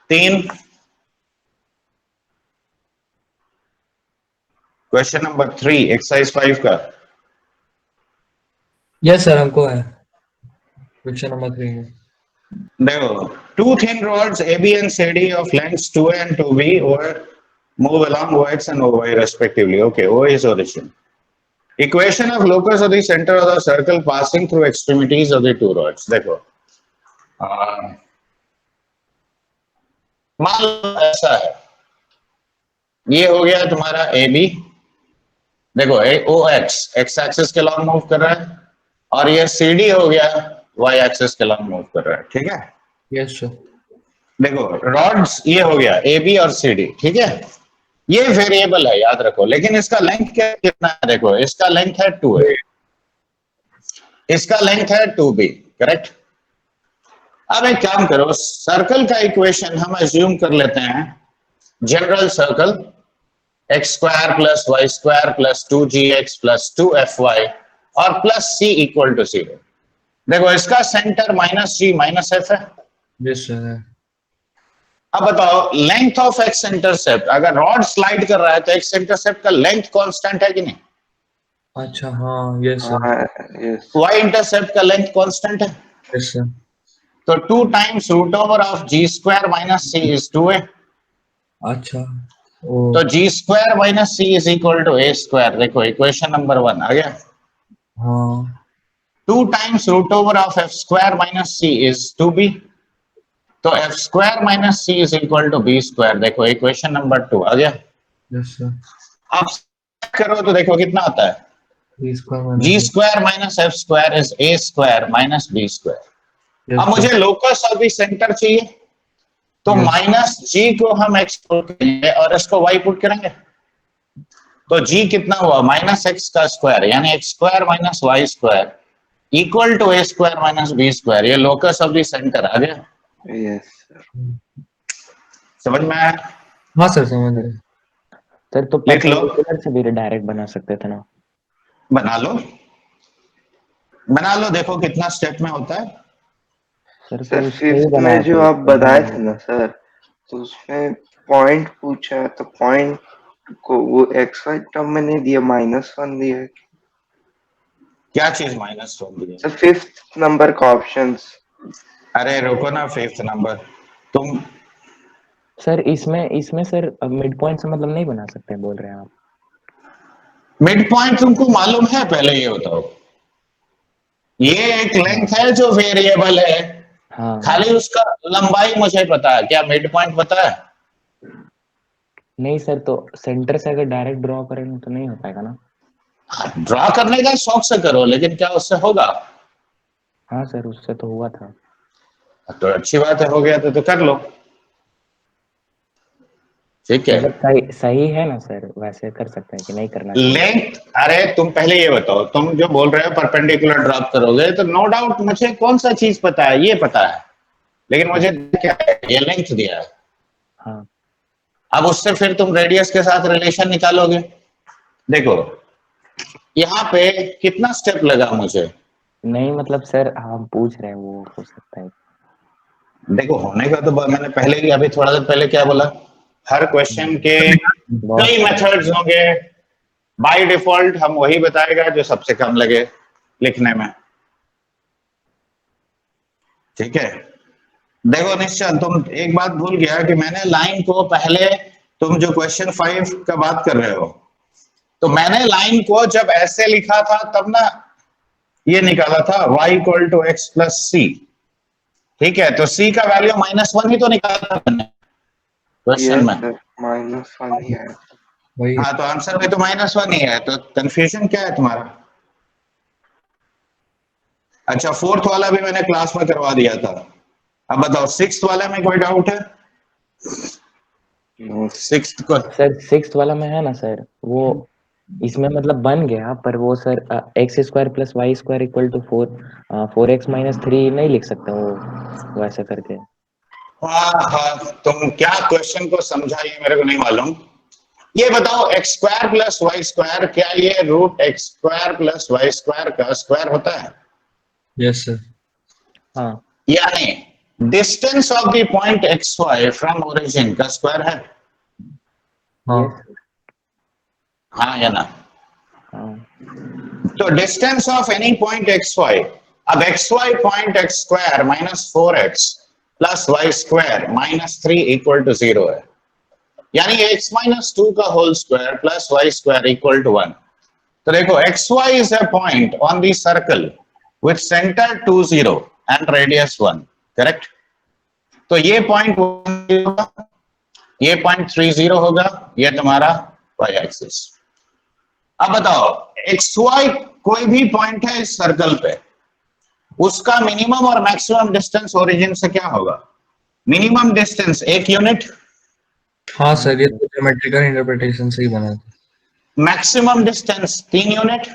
3, क्वेश्चन नंबर 3 एक्सरसाइज 5 का। यस सर, हमको है क्वेश्चन नंबर 3 में। देखो, two thin rods AB and CD of lengths 2A and 2B or move along OX and OY respectively. Okay, O is origin. Equation of locus of the center of the circle passing through extremities of the two rods. देखो, मान लो ऐसा है, ये हो गया तुम्हारा AB, देखो OX x axis के लॉन्ग मूव कर रहा है और ये CD हो गया y एक्सिस के लॉन्ग मूव कर रहा है, ठीक है? Yes sir. देखो रॉड्स ये हो गया ए बी और सी डी, ठीक है? ये वेरिएबल है याद रखो, लेकिन इसका लेंथ क्या कितना है? देखो इसका लेंथ है 2a, इसका लेंथ है 2b, करेक्ट? अब एक काम करो, सर्कल का इक्वेशन हम अज्यूम कर लेते हैं general circle x square plus y square plus 2gx plus 2fy और प्लस c इक्वल टू 0। देखो इसका centre minus g minus f है। Yes sir. अब बताओ लेंथ ऑफ एक्स इंटरसेप्ट, अगर रॉड स्लाइड कर रहा है तो एक्स इंटरसेप्ट का लेंथ कांस्टेंट है कि नहीं? अच्छा हाँ, yes sir. Yes y intercept का लेंथ कांस्टेंट है, यस सर। तो 2 times root over of g square minus c is 2a, अच्छा ओ, तो g square minus c is equal to a square. देखो इक्वेशन नंबर 1 आ गया। हाँ 2 times root over of f square minus c is 2b, तो f square minus c is equal to b square. देखो equation number 2 आ गया। Yes sir. अब करो तो देखो कितना आता है, g square minus f square is a square minus b square. अब मुझे लोकस ऑफ द सेंटर चाहिए, तो माइनस जी को हम एक्स पुट करेंगे और इसको वाई पुट करेंगे, तो जी कितना हुआ माइनस एक्स का स्क्वायर, यानी x square minus y square equal to a square minus b square. ये लोकस ऑफ द सेंटर आ गया। यस समझ में आया? हाँ सर, समझ रहे। सर तो लिख लो। परपेंडिकुलर से भी डायरेक्ट बना सकते थे ना? बना लो, बना लो, देखो कितना स्टेप में होता है। सर सर तो फिफ्थ में जो आप बताए थे ना सर, तो उसमें पॉइंट पूछा, तो पॉइंट को वो एक्स वाई टर्म में नहीं दिया, -1 दिया है। क्या चीज माइनस 1 दी है? सर फिफ्थ नंबर का ऑप्शंस। अरे रुको ना, फिफ्थ नंबर तुम सर इसमें सर मिड पॉइंट से मतलब नहीं बना सकते बोल रहे हैं आप? मिड पॉइंट तुमको मालूम है? पहले ये बताओ, ये एक लेंथ है जो वेरिएबल है, हाँ खाली उसका लंबाई मुझे पता है, क्या मिड पॉइंट पता है? नहीं सर, तो सेंटर से अगर डायरेक्ट ड्रॉ करेंगे तो नहीं हो पाएगा ना? ड्रॉ करने का शौक से करो, लेकिन क्या उससे होगा? हाँ सर, उससे तो हुआ था। तो अच्छी बात है, हो गया तो कर लो, ठीक है। मतलब सही है ना सर? वैसे कर सकते हैं कि नहीं करना चाहिए? लेंथ, अरे तुम पहले ये बताओ, तुम जो बोल रहे हो परपेंडिकुलर ड्रॉप करोगे, तो नो डाउट मुझे कौन सा चीज पता है, ये पता है, लेकिन मुझे क्या है, ये लेंथ दिया है। हाँ अब उससे फिर तुम रेडियस के साथ रिलेशन निकालोगे। देखो यहाँ पे कितना स्टेप लगा मुझे, नहीं मतलब सर हम पूछ रहे हैं, वो हो सकता है। देखो होने का तो मैंने पहले ही अभी थोड़ा देर पहले क्या बोला, हर क्वेश्चन के कई मेथड्स होंगे, बाय डिफॉल्ट हम वही बताएगा जो सबसे कम लगे लिखने में, ठीक है? देखो निश्चल, तुम एक बात भूल गया कि मैंने लाइन को पहले, तुम जो क्वेश्चन 5 का बात कर रहे हो, तो मैंने लाइन को जब ऐसे लिखा था तब ना ये निकाला था y equal to x plus c, ठीक है, तो c का वैल्यू -1 ही तो निकाला था मैंने क्वेश्चन में। सर -1 ही आया। वही हाँ, तो आंसर में तो -1 ही है, तो कंफ्यूजन क्या है तुम्हारा? अच्छा, फोर्थ वाला भी मैंने क्लास में करवा दिया था, अब बताओ सिक्स्थ वाले में कोई डाउट है? नो सिक्स्थ को सर सिक्स्थ वाला में है ना सर, वो इसमें मतलब बन गया, पर वो sir x square plus y square equal to 4x-3 नहीं लिख सकता वो वैसा करके। हाँ हाँ, तुम क्या क्वेश्चन को समझा ये मेरे को नहीं मालूम। ये बताओ x square plus y square, क्या ये root x square plus y square का स्क्वायर होता है? Yes sir. हाँ यानी distance of the point x y from origin का स्क्वायर है, हाँ यस हाँ या ना? हाँ तो distance of any point x y, अब x y point x square -4x plus y square -3 equal to 0 है, यानी x -2 का whole square plus y square equal to 1। तो देखो x y is a point on the circle with centre 2 0 and radius 1, correct? तो ये point 1 होगा, ये point 3 0 होगा, ये तुम्हारा y एक्सिस। अब बताओ एक्स वाई कोई भी पॉइंट है इस सर्कल पे, उसका मिनिमम और मैक्सिमम डिस्टेंस ओरिजिन से क्या होगा? मिनिमम डिस्टेंस 1 यूनिट, हाँ सर, ये तो ज्योमेट्रिकल इंटरप्रिटेशन से ही बना था। मैक्सिमम डिस्टेंस 3 यूनिट,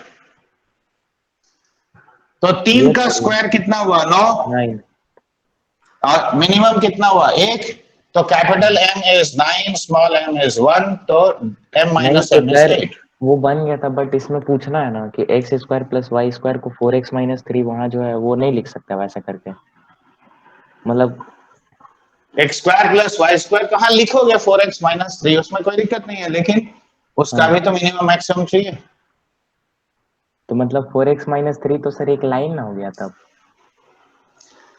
तो 3 Yes, का sir. स्क्वायर कितना हुआ? 9। 9। और मिनिमम कितना हुआ? 1। तो capital M is 9, small m is 1, तो m नहीं माइनस तो m इज सर 8। वो बन गया था, बट इसमें पूछना है ना कि x square plus y square को 4x-3 वहां जो है वो नहीं लिख सकता वैसा करके, मतलब x square plus y square कहाँ लिखोगे 4x माइनस 3, उसमें कोई दिक्कत नहीं है, लेकिन उसका हाँ, भी तो मिनिमम मैक्सिमम चाहिए। तो मतलब 4x-3 तो सर एक लाइन ना हो गया तब।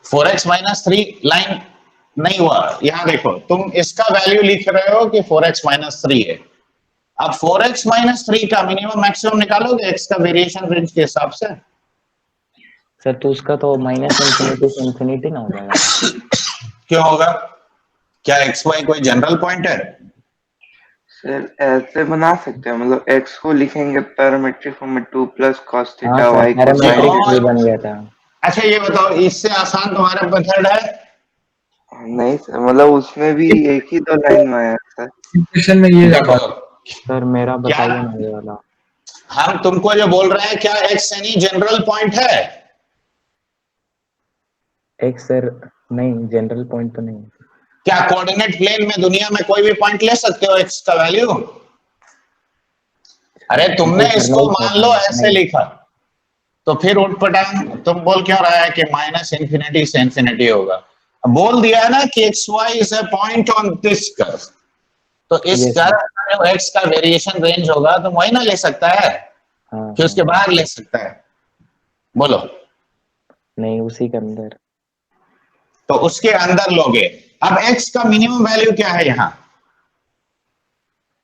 4x माइनस 3 लाइन नहीं हुआ, यहां देखो तुम इसका वैल्यू लिख रहे हो कि 4x माइनस 3 है, अब 4x माइनस 3 का मिनिमम मैक्सिमम निकालोगे x का वेरिएशन रेंज के हिसाब से। सर तो उसका तो -∞ से इंफिनिटी ना हो जाएगा। क्यों होगा? क्या एक्स वाई कोई जनरल पॉइंट है? सर ऐसे बना सकते हैं, मतलब x को लिखेंगे पैरामेट्रिक फॉर्म में 2 प्लस cos हाँ थीटा सर, y को पैरामेट्रिक sin भी बन गया था। अच्छा ये बताओ, इससे आसान तुम्हारा मेथड है? नहीं सर, मतलब उसमें भी एक ही दो लाइन में आया सर। इक्वेशन में ये देखो सर मेरा क्या, बताइए ना ये वाला। हम तुमको जो बोल रहे हैं, क्या एक्स एनी जनरल पॉइंट है? एक्स सर नहीं, जनरल पॉइंट तो नहीं। क्या कोऑर्डिनेट प्लेन में दुनिया में कोई भी पॉइंट ले सकते हो एक्स का वैल्यू? अरे तुमने नहीं सर, इसको नहीं मान सर, लो ऐसे नहीं। लिखा, तो फिर उठपटांग तुम बोल क्यों रहा है कि -∞ से इंफिनिटी होगा? बोल दिया है ना कि x y is a point on this curve, तो इस Yes, कर्व का जो एक्स का वेरिएशन रेंज होगा तो वही ना ले सकता है हाँ कि उसके हाँ, बाहर ले सकता है? बोलो। नहीं उसी के अंदर। तो उसके अंदर लोगे। अब एक्स का मिनिमम वैल्यू क्या है यहाँ?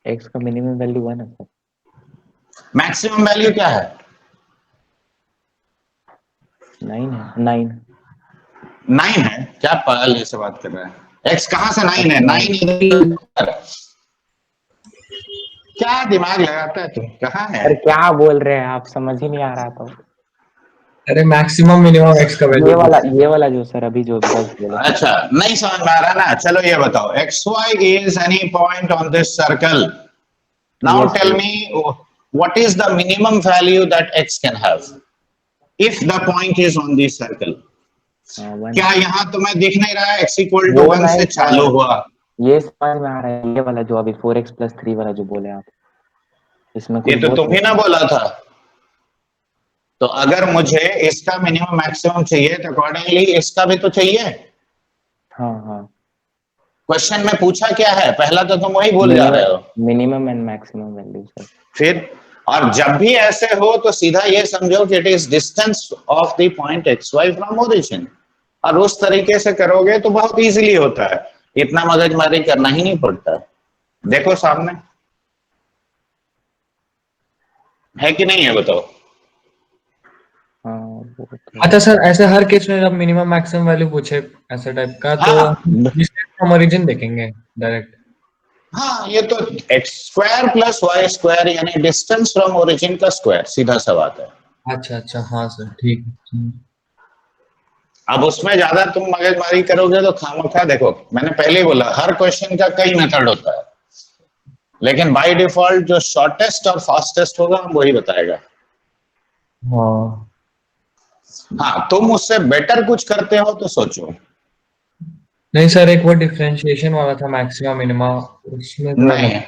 एक्स का मिनिमम वैल्यू 1 है सर। मैक्सिमम वैल्यू क्या है? 9 है, 9। 9 है? क्या पागल से बात कर रहा है? एक्स कहां से 9 है? 9 इधर। क्या दिमाग लगाता है तुम? कहाँ है? सर क्या बोल रहे हैं आप, समझ ही नहीं आ रहा था। अरे मैक्सिमम मिनिमम एक्स का वैल्यू ये वाला जो सर अभी जो बस बोले। अच्छा, नहीं समझ में आ रहा ना? चलो ये बताओ, x y is any point on this circle, now Yes, tell yes. Me what is the minimum value that x can have if the point is on this circle? हाँ, 1। क्या यहाँ तुम्हें दिख नहीं रहा है x इक्वल टू वो 1 नहीं से था, चालू हुआ? ये समझ में आ रहा है, ये वाला जो अभी 4x+3 वाला जो बोले आप, इसमें ये कुछ तो बोल तुम ही ना बोला था। तो अगर मुझे इसका मिनिमम मैक्सिमम चाहिए तो अकॉर्डिंगली इसका भी तो चाहिए। हाँ हाँ, क्वेश्चन में पूछा क्या है? पहला तो तुम वही भूल जा रहे हो। Minimum and maximum value sir. फिर और जब भी ऐसे हो तो सीधा ये समझो कि it is distance of the point x y from origin, और उस तरीके से करोगे तो बहुत इजीली होता है, इतना मगजमारी करना ही नहीं पड़ता। देखो सामने है कि नहीं है, बताओ। हाँ वो तो अच्छा सर, ऐसे हर केस में जब मिनिमम मैक्सिमम वैल्यू पूछे ऐसे टाइप का तो हाँ हम ओरिजिन देखेंगे डायरेक्ट। हाँ, ये तो x square plus y square यानी डिस्टेंस फ्रॉम ओरिजिन का स्क्वायर, सीधा सा बात है। अच्छा अच्छा, हाँ सर, ठीक है। अब उसमें ज्यादा तुम मगजमारी करोगे तो खामखा, देखो मैंने पहले ही बोला हर क्वेश्चन का कई मेथड होता है, लेकिन बाय डिफॉल्ट जो शॉर्टेस्ट और फास्टेस्ट होगा हम वही बताएगा। हाँ हाँ, तुम उससे बेटर कुछ करते हो तो सोचो। नहीं सर, एक वो डिफरेंशिएशन वाला था मैक्सिमा मिनिमा, उसमें थोड़ा नहीं,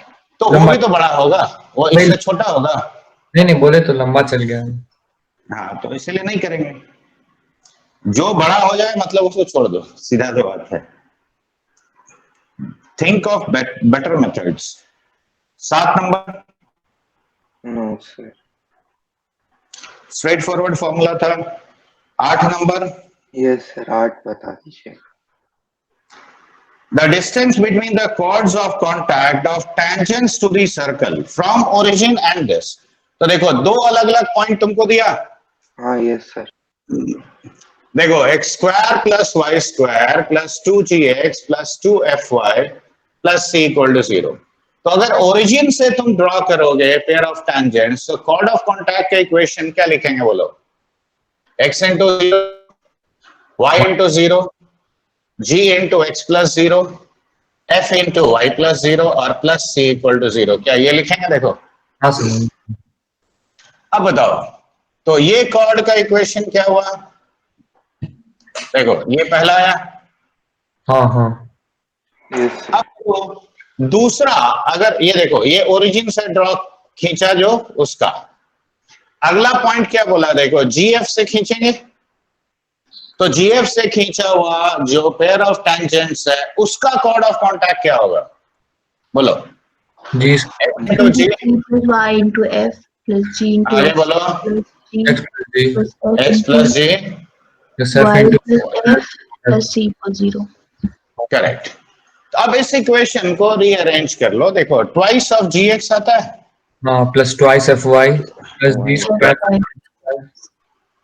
तो वो लंबा, भी तो बड़ा होगा, वो नहीं इससे छोटा होगा। नहीं बोले तो लंबा चल गया। हाँ, तो इसीलिए नहीं करेंगे। जो बड़ा हो जाए मतलब उसको छोड़ दो, सीधा सी बात है। Think of better methods. 7 number no sir. Straightforward formula था। 8 नंबर, यस सर, 8 बता दीजिए। the distance between the chords of contact of tangents to the circle from origin and this। तो देखो दो अलग अलग पॉइंट तुमको दिया। हाँ यस सर। देखो x square plus y square plus 2gx plus 2fy plus c equal to 0। तो अगर ओरिजिन से तुम ड्रॉ करोगे पेयर ऑफ टेंजेंट्स तो कॉर्ड ऑफ कॉन्टैक्ट का इक्वेशन क्या लिखेंगे बोलो? x into 0, y into 0, g into x plus 0, f into y plus 0 और प्लस c इक्वल टू 0। क्या ये लिखेंगे? देखो हाँ सर। अब बताओ, तो ये कॉर्ड का इक्वेशन क्या हुआ? देखो ये पहला आया। हाँ हाँ यस सर। अब तो दूसरा, अगर ये देखो ये ओरिजिन से ड्रॉ खींचा जो उसका, अगला पॉइंट क्या बोला? देखो जीएफ से खींचेंगे, तो जीएफ से खींचा हुआ जो पेयर ऑफ टेंजेंट्स है उसका कॉर्ड ऑफ कांटेक्ट क्या होगा बोलो? जी, तो जी plus y into f plus g into आगे x बोलो, plus g x plus g plus f x into plus g, plus f y into plus f plus c equals 0. Correct. तो अब इस equation को रीअरेंज कर लो। देखो twice of ji x आता है, हाँ plus twice f y plus g square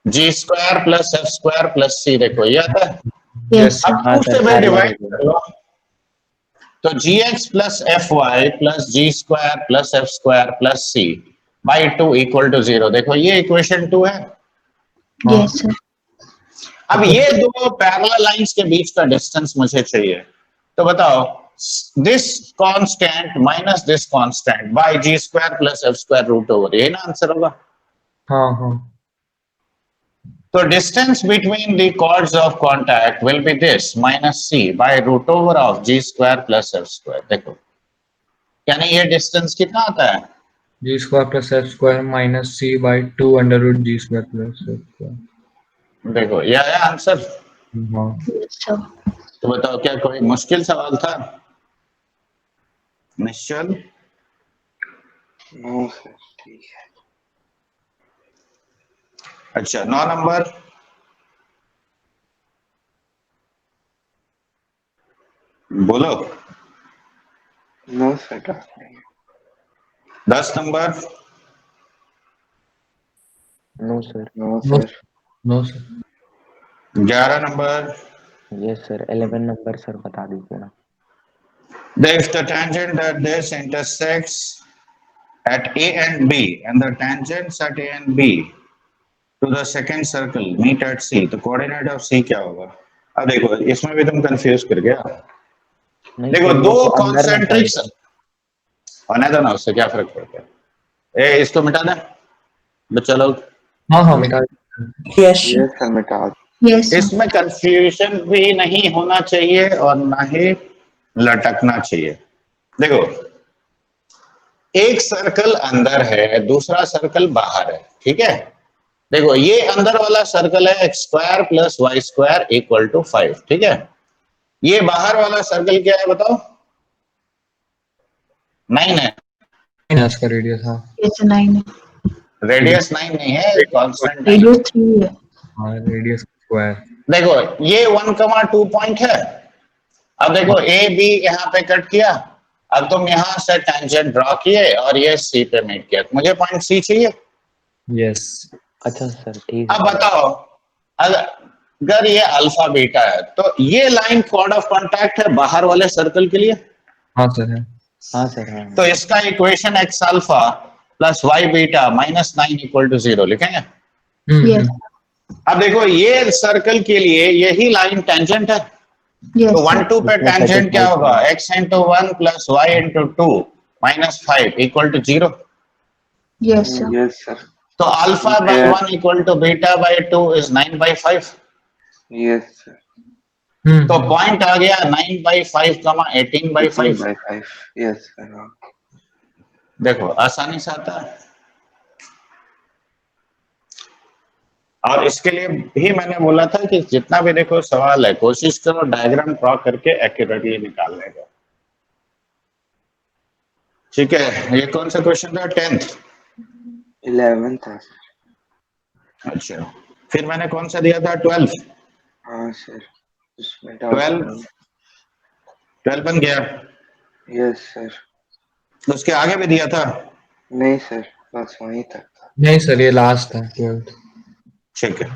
g square plus f square plus c, देखो ये आता है। Yes, अब हाँ 2 सर, से सारे डिवाइड हो कर लो, तो g x plus f y plus g square plus f square plus c by 2 equal to 0। देखो ये इक्वेशन 2 है। yes, sir. अब ये दो पैरेलल लाइंस के बीच का डिस्टेंस मुझे चाहिए, तो बताओ this constant minus this constant by g square plus f square root over, ये ना आंसर होगा। हाँ हाँ तो distance between the chords of contact will be this minus c by root over of g square plus f square. देखो यानी ये distance कितना आता है? G square plus f square minus c by 2 under root g square plus f square. देखो ये आया answer. हाँ Yes, sir. तो बताओ क्या कोई मुश्किल सवाल था? निश्चल। नो सर, ठीक है। अच्छा 9 नंबर, बोलो। नो सर, डाउट नहीं है। 10 number, no sir. No sir. No sir. 11 number, yes sir. 11 number sir बता दीजिए ना। if the tangent at this intersects at A and B and the tangents at A and B to the second circle meet at C, तो coordinate of C क्या होगा? अब देखो इसमें भी तुम कंफ्यूज कर गया। नहीं देखो सर, दो वो तो अंदर ना कॉन्सेंट्रिक point है। होने दो ना, उससे क्या फर्क पड़ता है? ए इसको मिटा दे बच्चा लोग। हाँ हाँ मिटा Yes, sir. यस सर, मिटा दो। Yes, sir. इसमें कंफ्यूजन भी नहीं होना चाहिए और ना ही लटकना चाहिए। देखो एक सर्कल अंदर है, दूसरा सर्कल बाहर है, ठीक है? देखो ये अंदर वाला सर्कल है x square plus y square equal to 5, ठीक है? ये बाहर वाला सर्कल क्या है बताओ? 9 है। इसका रेडियस। हाँ Yes, 9 है। रेडियस 9 नहीं है, कांस्टेंट 9। Radius 3 है। हाँ रेडियस स्क्वायर। देखो ये 1,2 पॉइंट है। अब देखो ए बी यहाँ पे कट किया, अब तुम यहां से टेंजेंट ड्रॉ किए और ये सी पे मीट किया, मुझे पॉइंट सी चाहिए। यस अच्छा सर ठीक है। अब बताओ, अगर ये अल्फा बीटा है तो ये लाइन कोड ऑफ कांटेक्ट है बाहर वाले सर्कल के लिए। हाँ सर है। हाँ सर हाँ तो इसका equation x alpha plus y beta minus 9 equal to 0 लिखेंगे। Yes. अब देखो ये सर्कल के लिए यही लाइन टेंजेंट है, Yes, तो 1 sir. 2 पे इसमें टेंजेंट क्या 35 होगा, है। x into 1 plus y into 2 minus 5 equal to 0। Yes, sir. Yes sir, तो alpha by Yes. 1 equal to beta by 2 is 9 by 5। Yes sir, तो पॉइंट आ गया 9 बाय 5 कमा 18 बाय 5। 18/5, yes sir. हाँ, देखो आसानी से आता है। और इसके लिए भी मैंने बोला था कि जितना भी देखो सवाल है कोशिश करो डायग्राम ड्रॉ करके एक्यूरेटली निकालने का। ठीक है, ये कौन सा क्वेश्चन था, 10th? 11 था सर। अच्छा, फिर मैंने कौन सा दिया था, 12? हाँ सर, उसमें डाउट 12 12 बन गया। Yes sir. तो उसके आगे भी दिया था। नहीं सर, बस वहीं तक था। नहीं सर, ये लास्ट था 12th। ठीक है,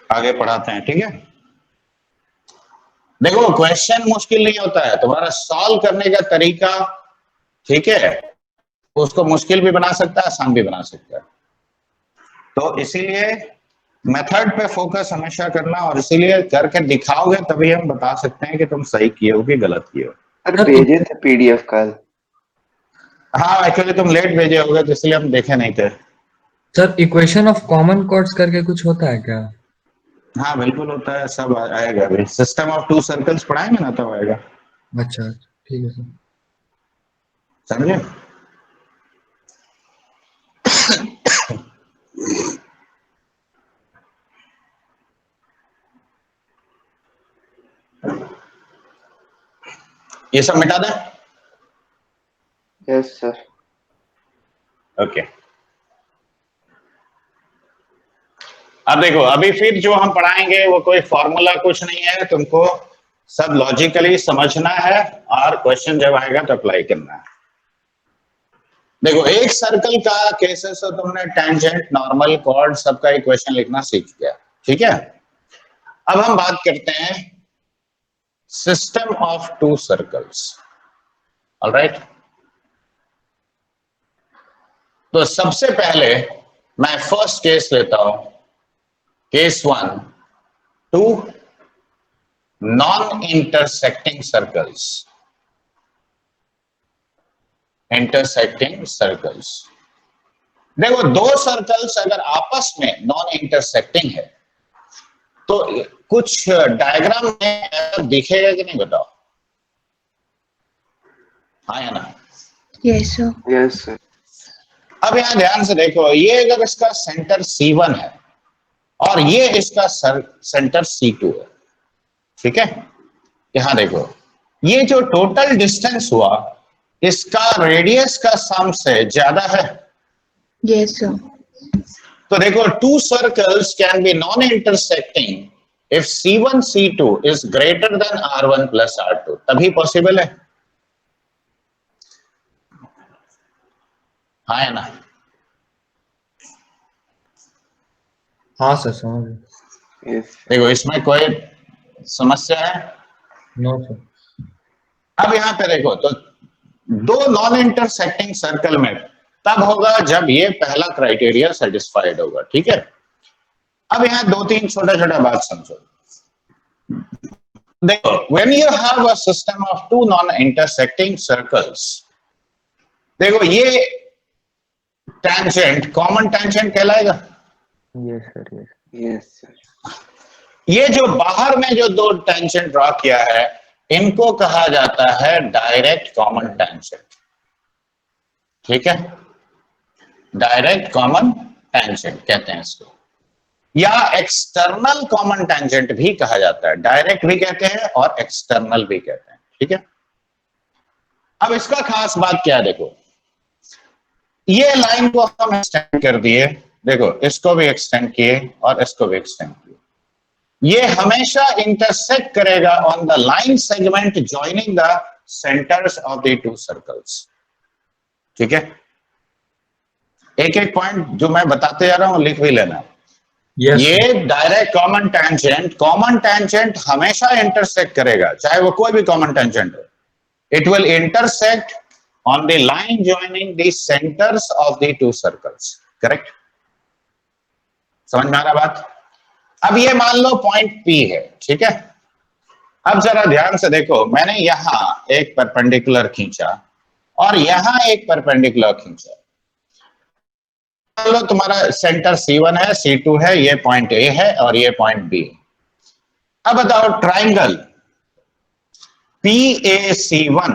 आगे पढ़ाते हैं। ठीक है, देखो क्वेश्चन मुश्किल नहीं होता है, तुम्हारा सॉल्व करने का तरीका, ठीक है, उसको मुश्किल भी बना सकता है, आसान भी बना सकता है। तो इसीलिए मेथड पे फोकस हमेशा करना, और इसीलिए करके दिखाओगे तभी हम बता सकते हैं कि तुम सही किए हो कि गलत किए हो। सर भेजे थे PDF कल। हाँ, एक्चुअली तुम लेट भेजे होगे तो इसलिए हम देखे नहीं थे। Sir equation of common chords करके कुछ होता है क्या? हाँ बिल्कुल होता है, सब आएगा अभी। सिस्टम ऑफ टू सर्कल्स पढ़ाएंगे ना तब आएगा, अच्छा ठीक है सर। समझे। ये सब मिटा दें। Yes sir. ओके, अब देखो अभी फिर जो हम पढ़ाएंगे वो कोई फॉर्मूला कुछ नहीं है, तुमको सब लॉजिकली समझना है और क्वेश्चन जब आएगा तो अप्लाई करना है। देखो एक सर्कल का केसेस तो तुमने टेंजेंट, नॉर्मल, कॉर्ड सबका इक्वेशन लिखना सीख गया। ठीक है, अब हम बात करते हैं system of two circles. Alright, तो सबसे पहले मैं फर्स्ट केस लेता हूं, case 1, two non intersecting circles. Intersecting circles, देखो दो सर्कल्स अगर आपस में नॉन इंटरसेक्टिंग है तो कुछ डायग्राम में ऐसा दिखेगा कि नहीं, बताओ। हाँ या ना? Yes, sir. Yes sir. अब यहां ध्यान से देखो, ये अगर इसका सेंटर C1 है और ये इसका सेंटर C2 है, ठीक है, यहां देखो ये जो टोटल डिस्टेंस हुआ इसका रेडियस का सम से ज्यादा है। Yes, sir. तो देखो to circles can be non intersecting if C1 C2 is greater than R1 plus R2, तभी पॉसिबल है। हाँ या ना? हाँ सर समझ गए। यस देखो इसमें कोई समस्या है? No sir. अब यहां पे देखो, तो दो नॉन इंटरसेक्टिंग सर्कल में तब होगा जब ये पहला क्राइटेरिया सेटिस्फाइड होगा। ठीक है, अब यहां दो तीन छोटा छोटा बात समझो। देखो when you have a system of two non intersecting circles, देखो ये टेंजेंट कॉमन टेंजेंट कहलाएगा। Yes sir yes. Yes sir. ये जो बाहर में जो दो टेंजेंट ड्रॉ किया है इनको कहा जाता है डायरेक्ट कॉमन टेंजेंट। ठीक है, डायरेक्ट कॉमन टेंजेंट कहते हैं इसको, या एक्सटर्नल कॉमन टेंजेंट भी कहा जाता है। डायरेक्ट भी कहते हैं और एक्सटर्नल भी कहते हैं। ठीक है, अब इसका खास बात क्या है, देखो ये लाइन को हम एक्सटेंड कर दिए, देखो इसको भी एक्सटेंड किए और इसको भी एक्सटेंड किए, ये हमेशा इंटरसेक्ट करेगा on the line segment joining the centres of the to circles. ठीक है, एक एक पॉइंट जो मैं बताते जा रहा हूं लिख भी लेना। यस ये डायरेक्ट कॉमन टेंजेंट हमेशा इंटरसेक्ट करेगा, चाहे वो कोई भी कॉमन टेंजेंट हो। It will intersect on the line joining the centres of the to circles. Correct? समझ में आ रहा बात? अब ये मान लो पॉइंट P है, ठीक है। अब जरा ध्यान से देखो, मैंने यहां एक परपेंडिकुलर खींचा और यहां एक परपेंडिकुलर खींचा। मान लो तुम्हारा सेंटर C1 है, C2 है, ये पॉइंट A है और ये पॉइंट B। अब बताओ ट्राइंगल PAC1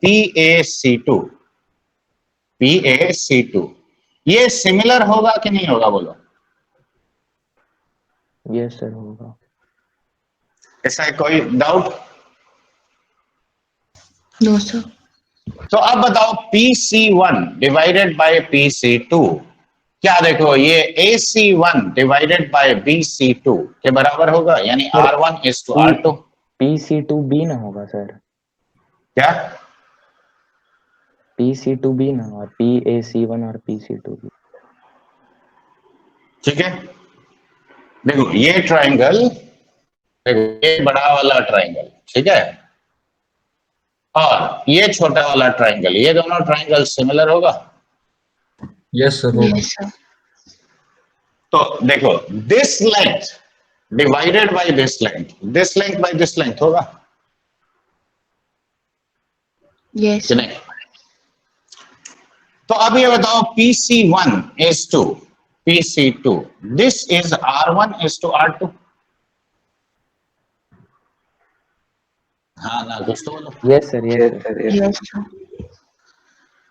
PAC2 PAC2 ये सिमिलर होगा कि नहीं होगा बोलो? यस सर होगा। ऐसा है कोई डाउट? No, sir. तो अब बताओ PC1 डिवाइडेड बाय PC2, क्या देखो ये AC1 डिवाइडेड बाय BC2 के बराबर होगा, यानी R1 is to R2। PC2B ना होगा सर, क्या? PC2B ना और PAC1 और PC2B। ठीक है, देखो ये ट्राइंगल, देखो ये बड़ा वाला ट्राइंगल, ठीक है, और ये छोटा वाला ट्राइंगल, ये दोनों ट्राइंगल सिमिलर होगा? यस सर होगा। Yes, sir. तो देखो this length divided by this length by this length होगा Yes. कि नहीं? तो अब ये बताओ PC1 is to PC2, this is R1 is to R2। हाँ ना, कुछ तो बोलो। Yes sir, yes Yes, sir. sir, yes. Yes, sir.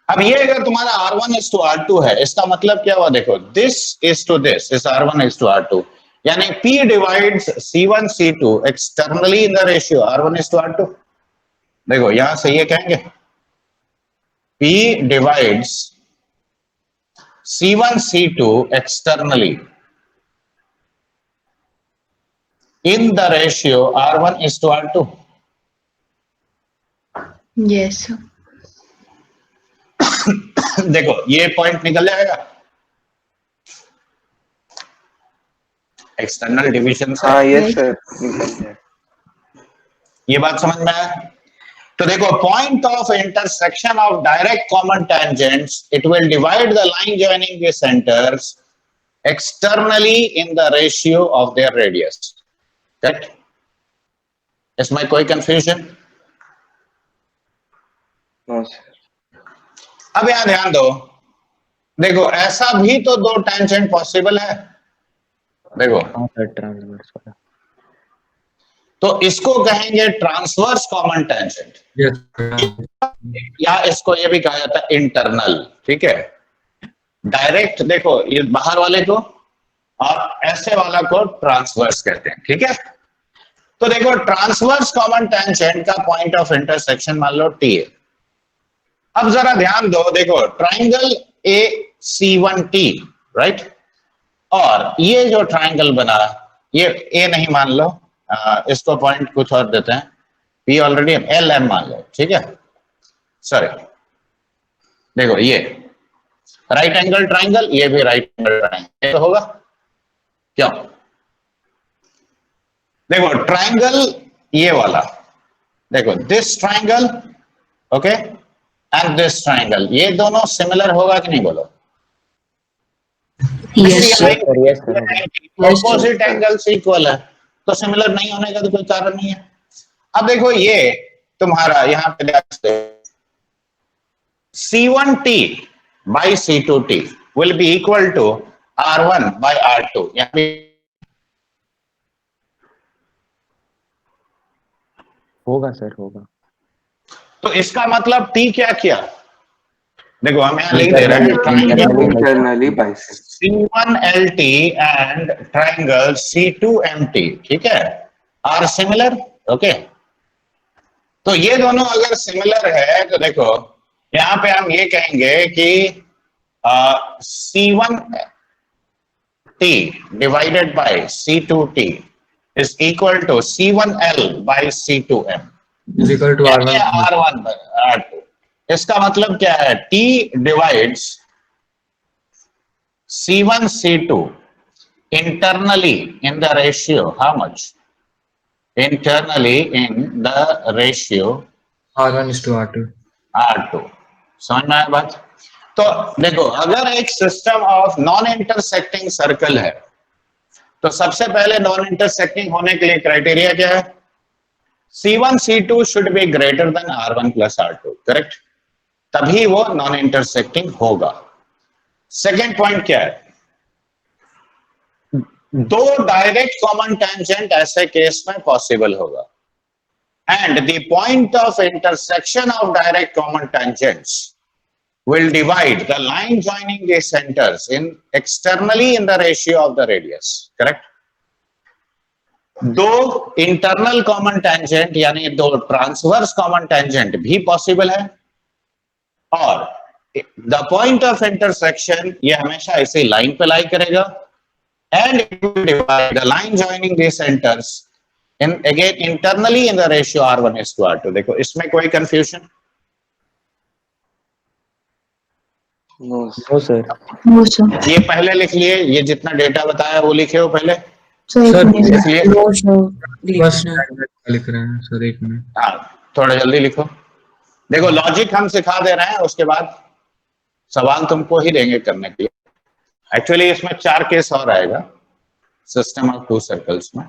अब ये अगर तुम्हारा R1 is to R2 है, इसका मतलब क्या हुआ? देखो this is to this is R1 is to R2, यानी P divides C1 C2 externally in the ratio R1 is to R2। देखो यहां से ये कहेंगे P divides C1 C2 externally in the ratio R1 is to R2। Yes, sir. देखो ये point निकल जाएगा एक्सटर्नल डिविजन से। हाँ यस सर, निकल जाए। ये बात समझ में आया? तो देखो point of intersection of direct common tangents, it will divide the line joining the centres externally in the ratio of their radius. Correct? इसमें कोई कंफ्यूजन? No sir. अब यहां ध्यान दो, देखो ऐसा भी तो दो टेंजेंट पॉसिबल है। देखो हाँ सर, ट्रांसवर्स वाला। तो इसको कहेंगे ट्रांसवर्स कॉमन टेंजेंट, यस या इसको ये भी कहा जाता है इंटरनल। ठीक है, डायरेक्ट देखो ये बाहर वाले को और ऐसे वाला को ट्रांसवर्स कहते हैं। ठीक है, तो देखो ट्रांसवर्स कॉमन टेंजेंट का पॉइंट ऑफ इंटरसेक्शन मान लो T है। अब जरा ध्यान दो, देखो ट्राइंगल AC1T, राइट, और ये जो ट्राइंगल बना, ये A नहीं मान लो, इसको पॉइंट कुछ और देते हैं, P ऑलरेडी LM मान लो। ठीक है, सॉरी, देखो ये राइट एंगल ट्राइंगल, ये भी राइट एंगल ट्राइंगल, तो होगा क्यों? देखो ट्राइंगल ये वाला, देखो this triangle, okay, and this triangle, ये दोनों सिमिलर होगा कि नहीं बोलो? Yes, sir. Yes sir. Opposite angles equal है, तो सिमिलर नहीं होने का तो कोई कारण नहीं है। अब देखो ये तुम्हारा यहां पे C1T by C2T will be equal to R1 by R2, यानी होगा सर, होगा। तो इसका मतलब T क्या किया? देखो हम यहाँ लिख दे रहे हैं triangle internally bisect. C1LT and triangle C2MT, ठीक है, आर सिमिलर। ओके, तो ये दोनों अगर सिमिलर है तो देखो यहाँ पे हम ये कहेंगे कि C1T divided by C2T is equal to C1L by C2M equal to R1 by R2। इसका मतलब क्या है? T divides C1 C2 internally in the ratio how much? Internally in the ratio R1:R2. R2. समझ में आया बात? तो देखो अगर एक system of non intersecting circle है तो सबसे पहले नॉन इंटरसेक्टिंग होने के लिए क्राइटेरिया क्या है? C1 C2 should be greater than R1 plus R2, correct? तभी वो नॉन इंटरसेक्टिंग होगा। सेकेंड पॉइंट क्या है? दो डायरेक्ट कॉमन टेंजेंट ऐसे केस में पॉसिबल होगा and the point of intersection of direct common tangents will divide the line joining the centers in externally in the ratio of the radius, correct? दो internal common tangent यानी दो transverse common tangent भी possible है और the point of intersection ये हमेशा इसी line पे लाई करेगा and it will divide the line joining the centers in again internally in the ratio R1:R2। देखो इसमें कोई confusion? No no sir. No, sir. ये पहले लिख लिए, ये जितना डेटा बताया वो लिखे हो पहले, So, एक Sir, मिनट लिख लिए? नो सर बस लिखना लिख रहे हैं सर, 1 मिनट। हाँ थोड़ा जल्दी लिखो। देखो लॉजिक हम सिखा दे रहे हैं, उसके बाद सवाल तुमको ही देंगे करने के लिए। एक्चुअली इसमें 4 केस और आएगा सिस्टम ऑफ 2 सर्कल्स में।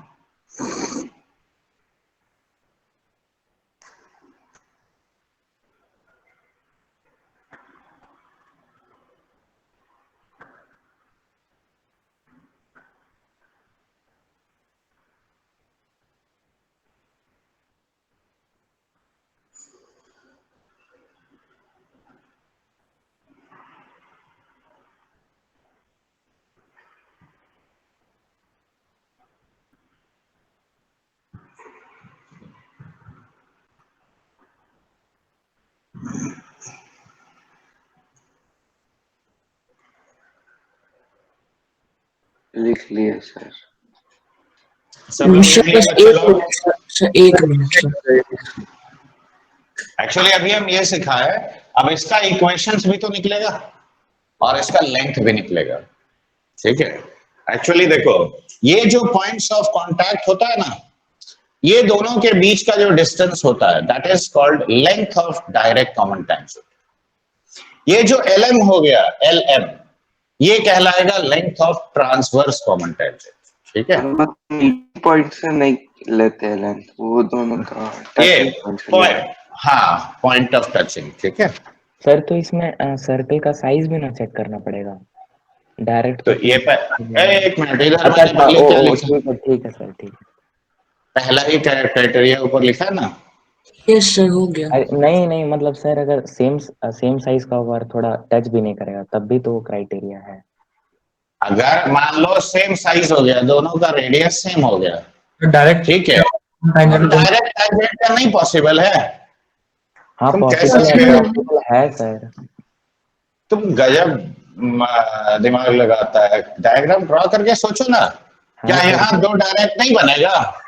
लिख लिया सर। सब लोग सर लिख बस लिए एक बच्चे लोग? Minute sir 1 minute sir. Actually अभी हम ये सिखा है, अब इसका इक्वेशंस भी तो निकलेगा और इसका लेंथ भी निकलेगा, ठीक है? एक्चुअली देखो ये जो पॉइंट्स ऑफ कांटेक्ट होता है ना, ये दोनों के बीच का जो डिस्टेंस होता है that is called length of direct common tangent. ये जो LM हो गया, LM, ये कहलाएगा length of transverse common tangent, ठीक है? पॉइंट से नहीं लेते हैं लेंथ, वो दोनों का ये टचिंग पॉइंट से लेते हैं। पॉइंट, हाँ पॉइंट ऑफ टचिंग, ठीक है? सर तो इसमें सर्कल का साइज भी ना चेक करना पड़ेगा डायरेक्ट? तो ये एक मिनट, इधर अच्छा मैंने अच्छा, पहले क्या ओ लिखा? ठीक है सर, ठीक है। पहला ही क्राइटेरिया ऊपर लिखा है ना? यस सर हो गया। अरे नहीं नहीं, मतलब सर अगर सेम साइज का होगा और थोड़ा टच भी नहीं करेगा तब भी तो क्राइटेरिया है। अगर मान लो सेम साइज हो गया, दोनों का रेडियस सेम हो गया, डायरेक्ट ठीक है, टेंजेंट डायरेक्ट टेंजेंट का नहीं पॉसिबल है। हाँ तुम पॉसिबल कैसे है, भी- पॉसिबल है सर। तुम गजब दिमाग लगाता है। डायग्राम ड्रॉ करके सोचो ना, क्या हाँ, यहाँ दो डायरेक्ट नहीं बनेगा?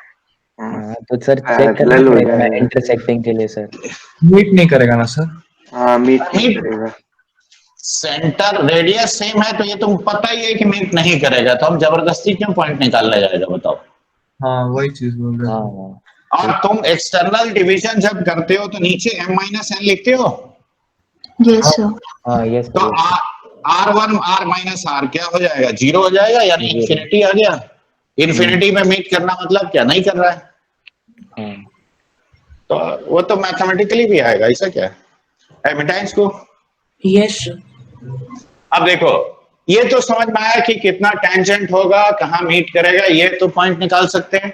हाँ, तो सर चेक करना पैरेलल हो पड़ेगा ना जाएगा। इंटरसेक्टिंग के लिए सर। मीट नहीं करेगा ना सर? हाँ मीट नहीं मीट- करेगा। सेंटर रेडियस सेम है तो ये तुम पता ही है कि मीट नहीं करेगा, तो हम जबरदस्ती क्यों पॉइंट निकालना जाएगा बताओ? हाँ वही चीज बोल रहे हाँ हैं। हाँ और तुम एक्सटर्नल डिवीजन जब करते हो तो नीचे M-n लिखते हो, Yes, sir. हाँ, यस तो R1 R माइनस R क्या हो जाएगा? 0 हो जाएगा, यानी Zero. इंफिनिटी आ गया। इंफिनिटी में मीट करना मतलब क्या? नहीं कर रहा है, हाँ। तो वो तो मैथमेटिकली भी आएगा, ऐसा क्या है? मिटाएं इसको। Yes sir. अब देखो ये तो समझ में आया कि कितना टेंजेंट होगा, कहां मीट करेगा, ये तो पॉइंट निकाल सकते हैं।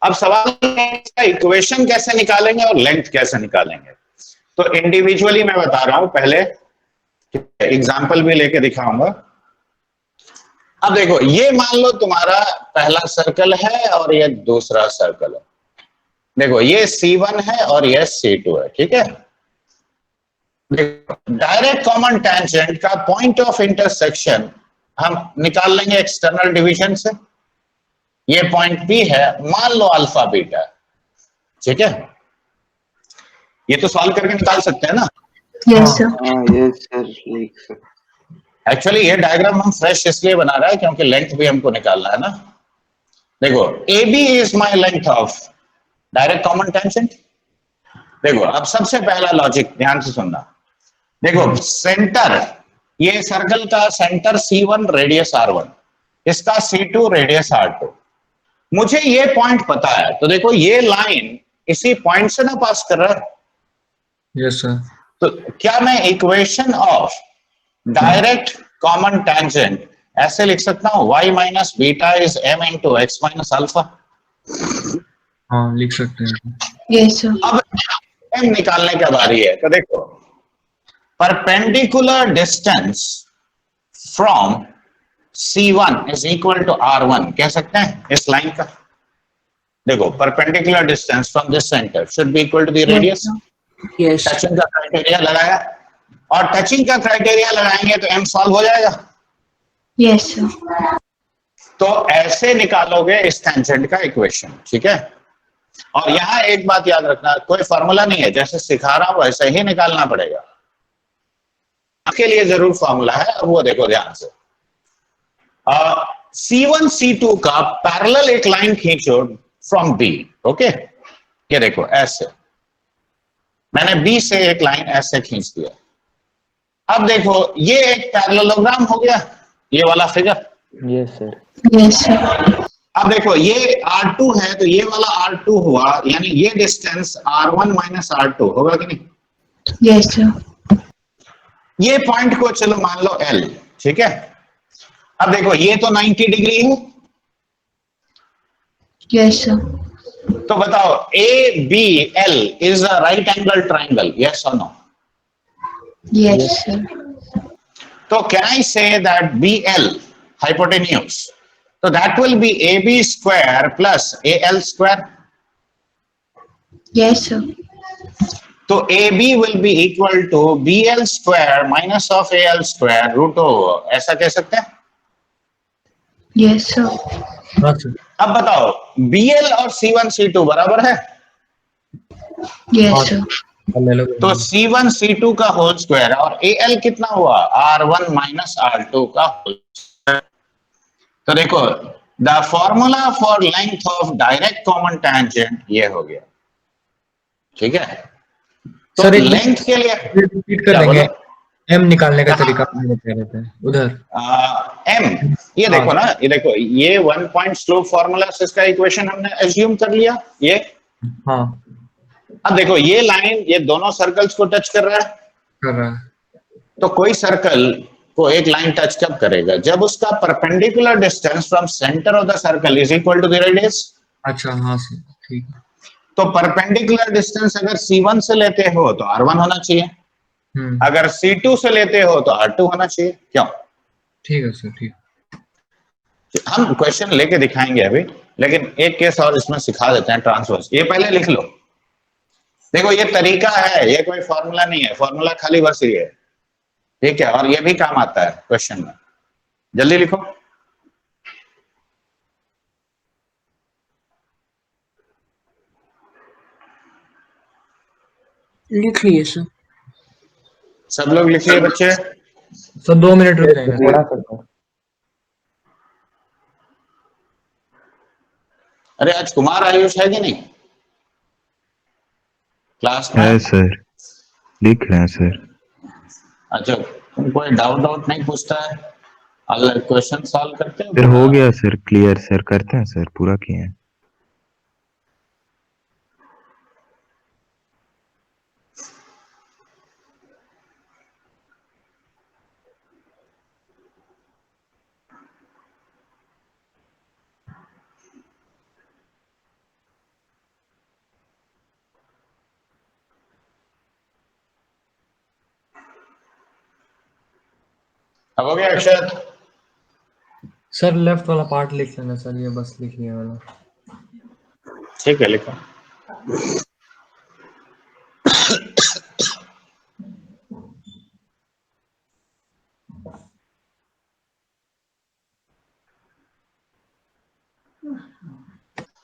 अब सवाल है इसका इक्वेशन कैसे निकालेंगे और लेंथ कैसे निकालेंगे? तो इंडिविजुअली मैं बता रहा हूं, पहले एग्जांपल भी लेके दिखाऊंगा। अब देखो ये मान लो तुम्हारा पहला सर्कल है और ये दूसरा सर्कल है। देखो ये C1 है और ये C2 है, ठीक है? डायरेक्ट कॉमन टेंजेंट का पॉइंट ऑफ इंटरसेक्शन हम निकाल लेंगे एक्सटर्नल डिवीजन से। ये पॉइंट P है, मान लो अल्फा बीटा, ठीक है? ये तो सॉल्व करके निकाल सकते हैं ना? Yes, sir. हाँ ये सर लिख सकते। एक्चुअली ये डायग्राम हम फ्रेश इसलिए बना रहे हैं क्योंकि लेंथ भी हमको निकालना है ना। देखो A B is my length of direct common tangent. देखो अब सबसे पहला लॉजिक ध्यान से सुनना। देखो सेंटर, ये सर्कल का सेंटर C1 रेडियस R1, इसका C2 रेडियस R2। मुझे ये पॉइंट पता है, तो देखो ये लाइन इसी पॉइंट से ना पास कर रहा है। Yes sir. तो क्या मैं equation of direct common tangent ऐसे लिख सकता हूं, y minus beta is m into x minus alpha? हाँ लिख सकते हैं। Yes, sir. अब m निकालने का बारी है। तो देखो perpendicular distance from C1 is equal to R1 कह सकते हैं इस लाइन का। देखो perpendicular distance from this centre should be equal to the radius. Yes. Touching का क्राइटेरिया लगाया, और टचिंग का क्राइटेरिया लगाएंगे तो m सॉल्व हो जाएगा। Yes, sir. तो ऐसे निकालोगे इस टेंजेंट का इक्वेशन, ठीक है। और यहां एक बात याद रखना, कोई फॉर्मूला नहीं है, जैसे सिखा रहा हूं वैसे ही निकालना पड़ेगा। आपके लिए जरूर फॉर्मूला है, अब वो देखो ध्यान से। C1 C2 का पैरेलल एक लाइन खींचो फ्रॉम B, ओके। ये देखो ऐसे मैंने B से एक लाइन ऐसे खींच दिया। अब देखो ये एक पैरेललोग्राम हो गया, ये वाला figure. Yes sir. Yes, sir. अब देखो ये R2 है तो ये वाला R2 हुआ, यानी ये डिस्टेंस R1 माइनस R2 होगा कि नहीं? Yes, sir. ये पॉइंट को चलो मान लो L, ठीक है। अब देखो ये तो 90 डिग्री है, Yes, sir. तो बताओ ABL is a right angle triangle, yes और नो? Yes, sir. तो can I say that BL hypotenuse, so that will be AB square plus AL square. Yes, sir. तो AB will be equal to BL square minus of AL square root over, ऐसा कह सकते हैं? Yes, sir. हाँ sir. अब बताओ BL और C1 C2 बराबर है, Yes, sir. ले लो। तो C1 C2 का होल स्क्वायर, और AL कितना हुआ, R1 माइनस R2 का होल स्क्वायर। तो देखो the formula for length of direct common tangent ये हो गया, ठीक है। तो सर एक लेंथ के लिए रिपीट कर क्या देंगे, बोलो? m निकालने का तरीका हम कह रहे थे उधर। M, ये देखो ना, ये देखो ये 1 पॉइंट स्लोप फॉर्मूला से इसका इक्वेशन हमने एज्यूम कर लिया ये। हाँ अब देखो ये लाइन ये दोनों सर्कल्स को टच कर रहा है, कर रहा है। तो कोई सर्कल को एक लाइन टच कब करेगा, जब उसका perpendicular distance from centre of the circle is equal to the radius. अच्छा हाँ सर ठीक है। तो परपेंडिकुलर डिस्टेंस अगर C1 से लेते हो तो R1 होना चाहिए, अगर C2 से लेते हो तो R2 होना चाहिए, क्यों? ठीक है सर ठीक। हम क्वेश्चन लेके दिखाएंगे अभी, लेकिन एक केस और इसमें सिखा देते हैं, ट्रांसवर्स। ये पहले लिख लो। देखो ये तरीका है, ये कोई फॉर्मूला नहीं है, फॉर्मूला खाली बस ये है, ठीक है। और ये भी काम आता है क्वेश्चन में, जल्दी लिखो। लिख लिए सर। सब लोग लिखिए बच्चे। सर 2 मिनट रुक जाएंगे। थोड़ा सा। अरे आज कुमार आयुष है कि नहीं क्लास में? है सर, लिख रहे हैं सर। अच्छा, तुम कोई डाउट नहीं पूछता है, क्वेश्चन सॉल्व करते हो? सर हो गया सर, क्लियर सर, करते हैं सर, पूरा किए हैं। अब हो गया अक्षत? सर लेफ्ट वाला पार्ट लिख लेना सर, ये बस लिख लिया वाला। ठीक है लिखो।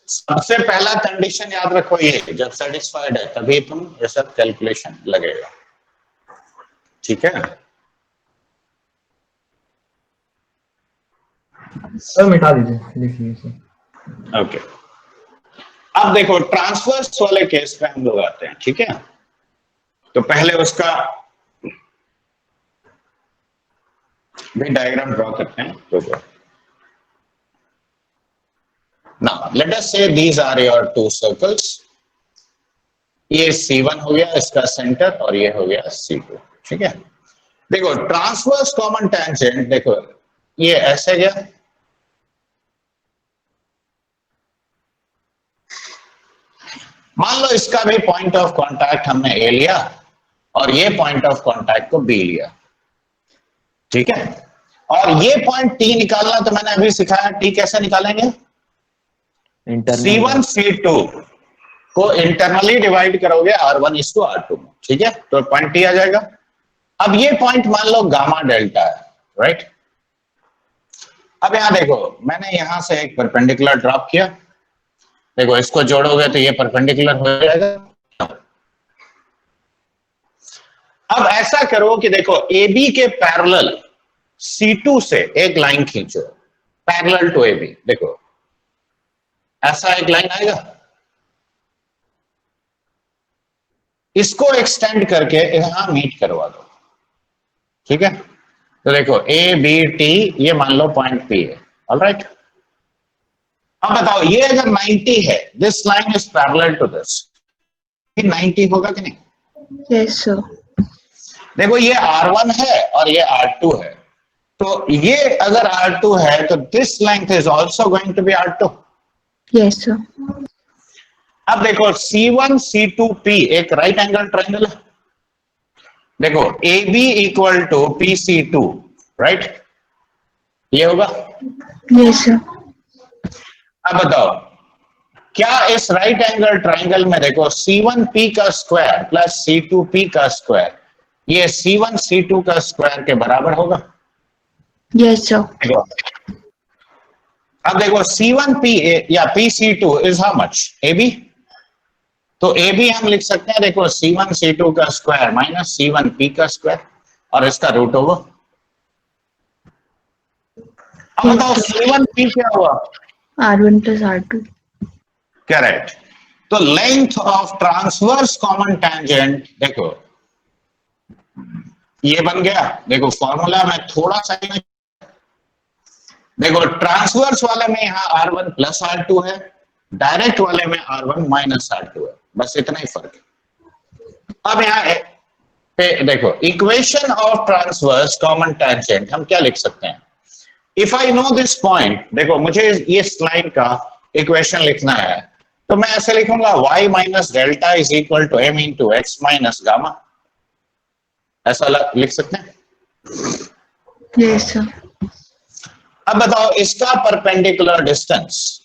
सबसे पहला कंडीशन याद रखो, ये जब सेटिस्फाइड है तभी तुम ये सब कैलकुलेशन लगेगा, ठीक है। सर मिटा दीजिए, लिखिए सर। ओके, अब देखो ट्रांसवर्स वाले केस पे हम लोग आते हैं, ठीक है। तो पहले उसका भी डायग्राम ड्रॉ करते हैं। तो now let us say these are your two circles. ये C1 हो गया इसका सेंटर, और ये हो गया C2, ठीक है। देखो ट्रांसवर्स कॉमन टेंजेंट, देखो ये ऐसे गया, मान लो इसका भी पॉइंट ऑफ कांटेक्ट हमने A लिया और ये पॉइंट ऑफ कांटेक्ट को B लिया, ठीक है। और ये पॉइंट T निकालना तो मैंने अभी सिखाया, T कैसे निकालेंगे। इंटरनल C1 C2 को इंटरनली डिवाइड करोगे R1:R2 में, ठीक है, तो पॉइंट T आ जाएगा। अब ये पॉइंट मान लो गामा डेल्टा है, राइट। अब यहां देखो मैंने यहां से एक परपेंडिकुलर ड्रॉप किया, देखो इसको जोड़ोगे तो ये परपेंडिकुलर हो जाएगा। अब ऐसा करो कि देखो AB के पैरेलल C2 से एक लाइन खींचो, पैरेलल टू AB, देखो ऐसा एक लाइन आएगा, इसको एक्सटेंड करके यहां मीट करवा दो, ठीक है। तो देखो ABT ये मान लो पॉइंट P है, ऑलराइट। अब बताओ ये अगर 90 है, this line is parallel to this, 90 होगा कि नहीं। Yes, sir. देखो ये R1 है और ये R2 है, तो ये अगर R2 है तो this length is also going to be R2। Yes, sir. अब देखो C1 C2 P एक राइट एंगल ट्रायंगल है, देखो AB equal to PC2, right, ये होगा। Yes, sir. अब बताओ क्या इस राइट एंगल ट्रायंगल में देखो C1P का स्क्वायर प्लस C2P का स्क्वायर ये C1 C2 का स्क्वायर के बराबर होगा। Yes, sir. देखो अब देखो C1P या PC2 is how much, AB। तो AB हम लिख सकते हैं, देखो C1 C2 का स्क्वायर माइनस C1P का स्क्वायर और इसका रूट होगा। अब बताओ C1P क्या हुआ, R1 plus R2. करेक्ट। तो length of transverse common tangent देखो ये बन गया, देखो फॉर्मूला में थोड़ा सा देखो ट्रांसवर्स वाले में यहाँ R1 प्लस R2 है, डायरेक्ट वाले में R1 माइनस R2 है, बस इतना ही फर्क है। अब यहाँ पे देखो equation of transverse common tangent हम क्या लिख सकते हैं। If I know this point, देखो मुझे ये स्लाइड का इक्वेशन लिखना है, तो मैं ऐसे लिखूंगा y minus delta is equal to m into x minus gamma, ऐसा लिख सकते हैं। Yes, sir. अब बताओ इसका perpendicular distance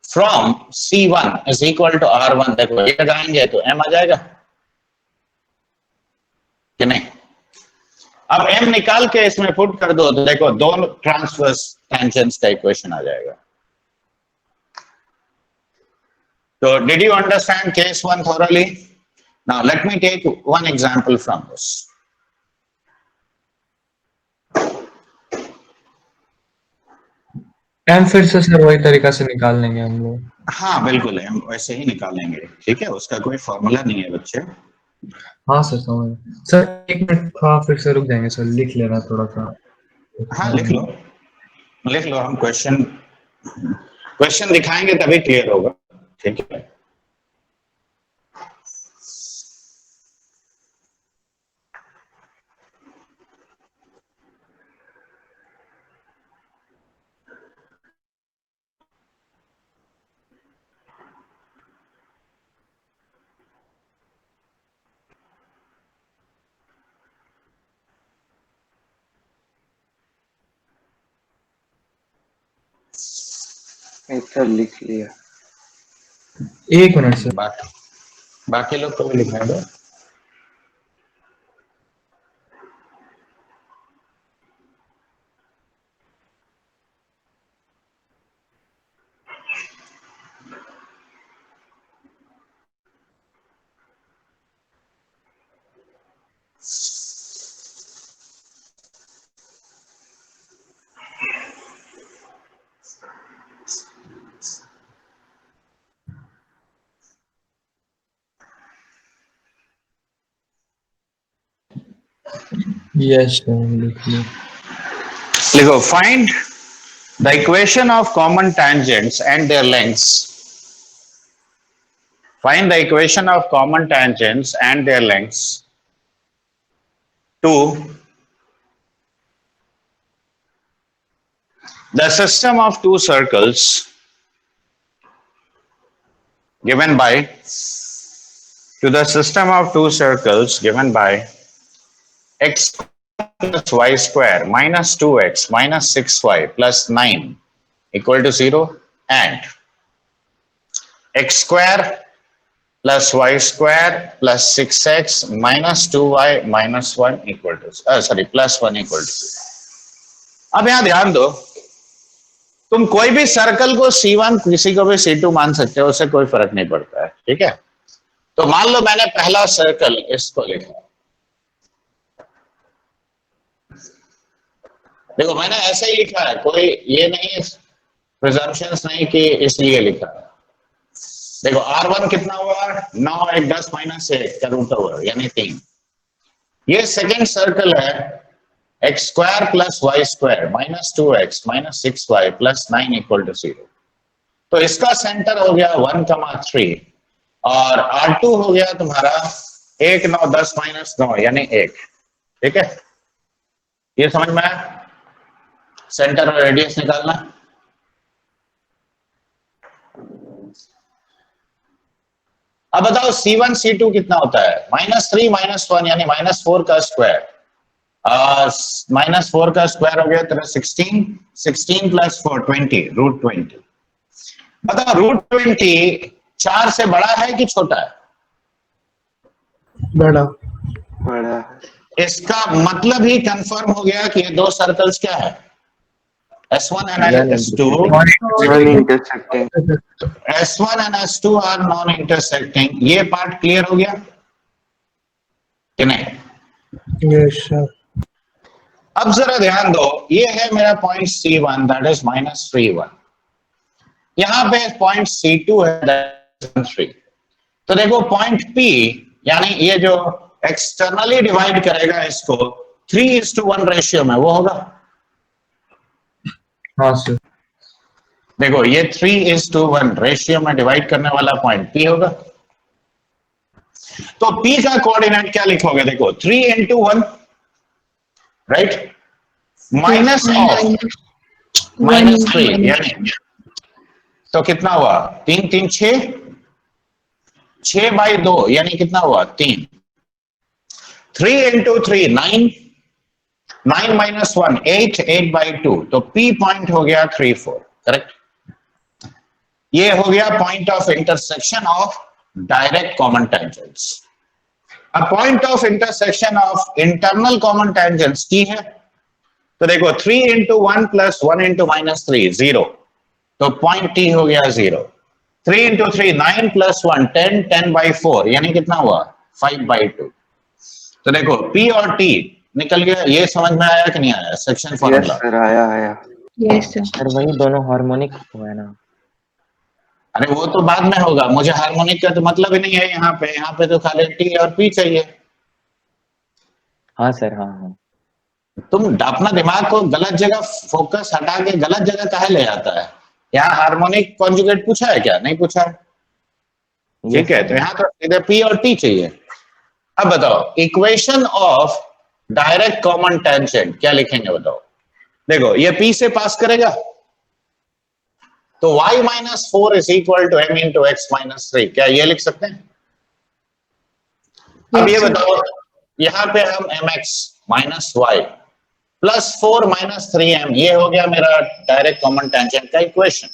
from C1 is equal to R1, देखो ये लगाएंगे तो m आ जाएगा कि नहीं। अब m निकाल के इसमें पुट कर दो तो देखो दोनों ट्रांसवर्स टेंजेंट्स का इक्वेशन आ जाएगा। So did you understand case 1 thoroughly? Now let me take one example from this. M फिर से सर वही तरीका से निकाल लेंगे हम लोग। हाँ बिल्कुल हम वैसे ही निकालेंगे, ठीक है, उसका कोई फॉर्मूला नहीं है बच्चे। हाँ सर समझ। सर एक मिनट थोड़ा फिर से रुक जाएंगे सर, लिख लेना थोड़ा सा। हाँ लिख लो, लिख लो, हम क्वेश्चन क्वेश्चन दिखाएंगे तभी क्लियर होगा, ठीक है। इधर लिख लिया। एक मिनट सर। बाकी बाकी लोग को भी लिखा दो। यस सर लिख लो। लिखो, find the equation of common tangents and their lengths. Find the equation of common tangents and their lengths to the system of two circles given by x plus y square minus 2x minus 6y plus 9 equal to 0 and x square plus y square plus 6x minus 2y minus 1 equal to plus 1 equal to 0. अब यहां ध्यान दो, तुम कोई भी circle को C1 किसी को भी C2 मान सकते हो, उससे कोई फर्क नहीं पड़ता है, ठीक है। तो मान लो मैंने पहला सर्कल इसको लिखा, देखो मैंने ऐसे ही लिखा है, कोई ये नहीं प्रिजम्पशंस नहीं कि इसलिए लिखा है। देखो R1 कितना हुआ, 9 1 10 माइनस 1 का रूट ओवर यानी 3। ये सेकेंड सर्कल है x square plus y square minus 2x minus 6y plus 9 equal to 0। तो इसका सेंटर हो गया 1,3 और R2 हो गया तुम्हारा 1 9 10 माइनस 9 यानी 1, ठीक है। ये समझ में आया, सेंटर और रेडियस निकालना। अब बताओ C1 C2 कितना होता है, -3 -1 यानी -4 का स्क्वायर, -4 का स्क्वायर हो गया तेरा 16, 16 प्लस 4 20, रूट 20। बताओ रूट 20 4 से बड़ा है कि छोटा है? बड़ा। बड़ा। इसका मतलब ही कंफर्म हो गया कि ये दो सर्कल्स क्या है, S1 and S2 non-intersecting। S1 and S2 are non-intersecting। ये पार्ट क्लियर हो गया कि नहीं? Yes sir. अब जरा ध्यान दो, ये है मेरा पॉइंट C1 दैट इज -3 यहां पे पॉइंट C2 है दैट इज 3। तो देखो पॉइंट P यानी ये जो एक्सटर्नली डिवाइड करेगा इसको 3:1 रेशियो में, वो होगा। हाँ सर। देखो ये 3:1 रेशियो में डिवाइड करने वाला पॉइंट P होगा। तो P का कोऑर्डिनेट क्या लिखोगे, देखो 3 into 1 राइट माइनस ऑफ -3 यानी तो कितना हुआ, 3 3 6/2 यानी कितना हुआ 3। 3 into 3 9, 9 minus 1 8, 8/2 तो P पॉइंट हो गया 3 4, करेक्ट। ये हो गया point of intersection of direct common tangents. अब point of intersection of internal common tangents की है, तो देखो 3 into 1 plus 1 into -3 0, तो पॉइंट T हो गया 0। 3 into 3 9 plus 1 10, 10/4 यानी कितना हुआ 5/2। तो देखो P और T निकल गया। ये समझ में आया कि नहीं आया सेक्शन फॉर्मूला? यस सर, आया। Yes, sir. सर वही दोनों हार्मोनिक हुआ है ना। अरे वो तो बाद में होगा, मुझे हार्मोनिक का तो मतलब ही नहीं है यहाँ पे तो खाली T और P चाहिए। हाँ सर, हाँ। तुम अपना दिमाग को गलत जगह फोकस हटा के गलत जगह काहे ले जाता है। यहाँ हार्मोनिक कॉन्जुगेट पूछा है क्या? नहीं पूछा है, ठीक है। तो यहाँ तो इधर P और T चाहिए। अब बताओ equation of direct common tangent क्या लिखेंगे बताओ। देखो ये P से पास करेगा तो y -4 is equal to m into x -3, क्या ये लिख सकते हैं? अब ये बताओ यहां पे हम mx -y प्लस 4 -3m, ये हो गया मेरा डायरेक्ट कॉमन टेंजेंट का इक्वेशन।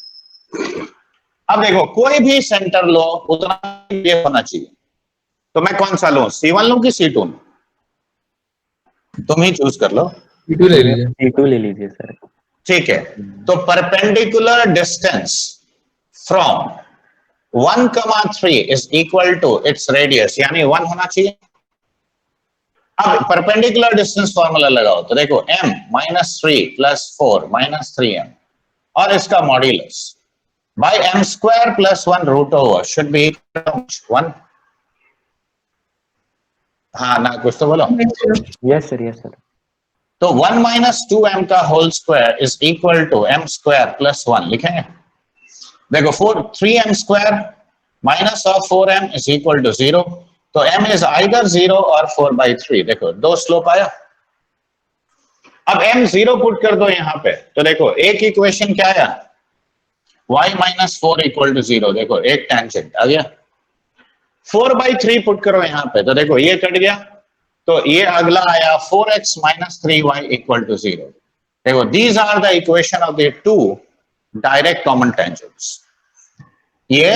अब देखो कोई भी सेंटर लो उतना ये होना चाहिए, तो मैं कौन सा लूं, C1 लूं कि C2 लूं? तुम ही चूज कर लो। C2 ले लीजिए। C2 ले लीजिए सर। ठीक है, तो perpendicular distance from 1,3 is equal to its radius यानी 1 होना चाहिए। अब परपेंडिकुलर डिस्टेंस फॉर्मूला लगाओ तो देखो m -3 + 4 -3m और इसका modulus by m² + 1 root over should be 1। हाँ ना, कुछ तो बोलो। Yes sir. तो 1 माइनस 2m का whole square is equal to m square plus 1 लिखेंगे। देखो 3m square minus of 4m is equal to 0, तो m इज आइदर 0 और 4/3। देखो दो स्लोप आया। अब m 0 पुट कर दो यहाँ पे, तो देखो एक इक्वेशन क्या आया, y माइनस 4 इक्वल टू 0। देखो एक टेंजेंट आ गया। 4/3 पुट करो यहाँ पे, तो देखो ये कट गया, तो ये अगला आया 4x minus 3y equal to 0। देखो these are the equation of the two direct common tangents. ये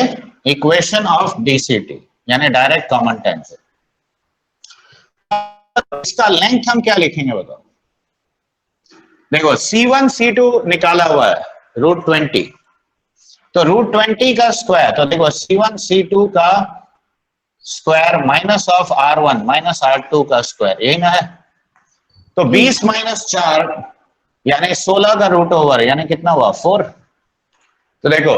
इक्वेशन ऑफ डीसीटी यानी डायरेक्ट कॉमन टेंजेंट। इसका लेंथ हम क्या लिखेंगे बताओ। देखो C1 C2 निकाला हुआ है √20, तो √20 का स्क्वायर, तो देखो C1 C2 का square minus of R1 minus R2 का स्क्वायर, यही ना है। तो 20 माइनस 4 यानी 16 का रूट ओवर, यानी कितना हुआ 4। तो देखो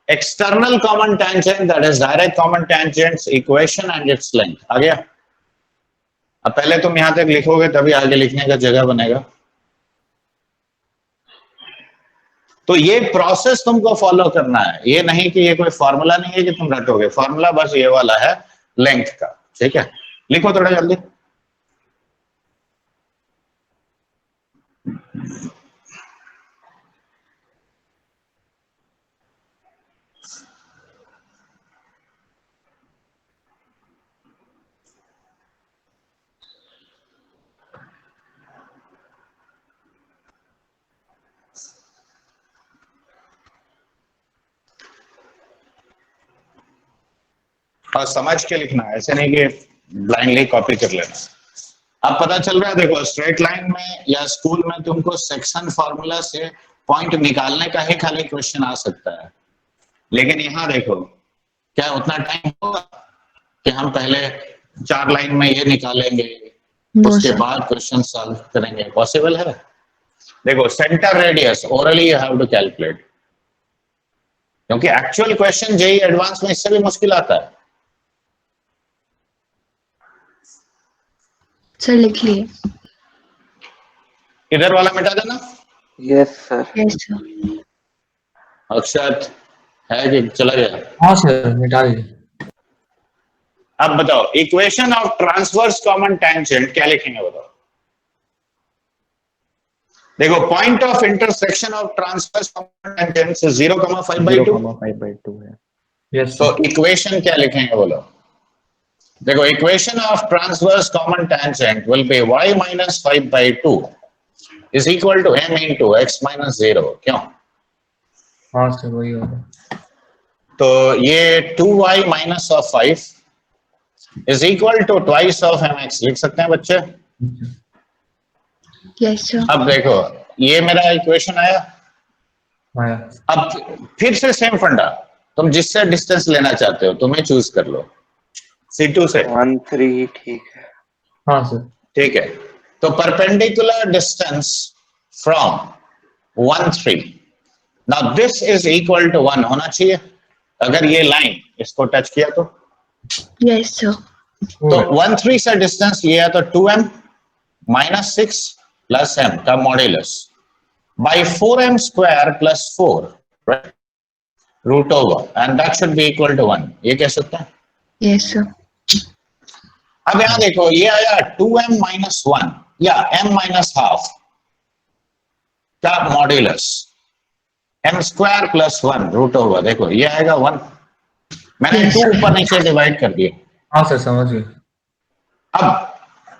external common tangent that is direct common tangents equation and its length आ गया। अब पहले तुम यहां तक लिखोगे तभी आगे लिखने का जगह बनेगा। तो ये प्रोसेस तुमको फॉलो करना है, ये नहीं कि ये कोई फॉर्मूला नहीं है कि तुम रटोगे। फॉर्मूला बस ये वाला है लेंथ का, ठीक है। लिखो थोड़ा जल्दी। और समझ के लिखना, ऐसे नहीं कि ब्लाइंडली कॉपी कर लेना। अब पता चल रहा है, देखो स्ट्रेट लाइन में या स्कूल में तुमको सेक्शन फॉर्मूला से पॉइंट निकालने का ही खाली क्वेश्चन आ सकता है, लेकिन यहाँ देखो क्या उतना टाइम होगा कि हम पहले 4 लाइन में ये निकालेंगे उसके बाद क्वेश्चन सॉल्व करेंगे? पॉसिबल है? देखो centre radius orally you have to calculate, क्योंकि एक्चुअल क्वेश्चन जेई एडवांस में इससे भी मुश्किल आता है। सर लिख लिए। इधर वाला मिटा देना। Yes sir. Yes sir. Akshat है कि चला गया? हाँ सर मिटा दीजिए। अब बताओ equation of transverse common tangent क्या लिखेंगे बताओ। देखो point of intersection of transverse common tangent 0,5/2 5/2 है। यस तो सर। इक्वेशन क्या लिखेंगे बोलो। देखो equation of transverse common tangent will be y minus 5/2 is equal to m into x minus 0। क्यों? हाँ सर वही होगा। तो ये 2y minus of 5 is equal to twice of mx लिख सकते हैं बच्चे। Yes sir. अब देखो ये मेरा इक्वेशन आया। आया। अब फिर से सेम फंडा, तुम जिससे डिस्टेंस लेना चाहते हो तुम्हें चूज कर लो। C2 से 1 3 ठीक है। हाँ सर। ठीक है, तो perpendicular distance from 1 3, now this is equal to 1 होना चाहिए। अगर ये लाइन इसको टच किया तो यस सर। तो 1 3 से डिस्टेंस लिया तो 2m माइनस 6 प्लस m का modulus by 4m square plus 4 right root over and that should be equal to 1। ये कह सकते हैं। Yes sir. अब यहां देखो ये आया 2m माइनस 1 या m माइनस हाफ का modulus m square plus 1 root over. देखो ये आएगा 1। मैंने 2 ऊपर नीचे डिवाइड कर दिया। हाँ सर समझ गए। अब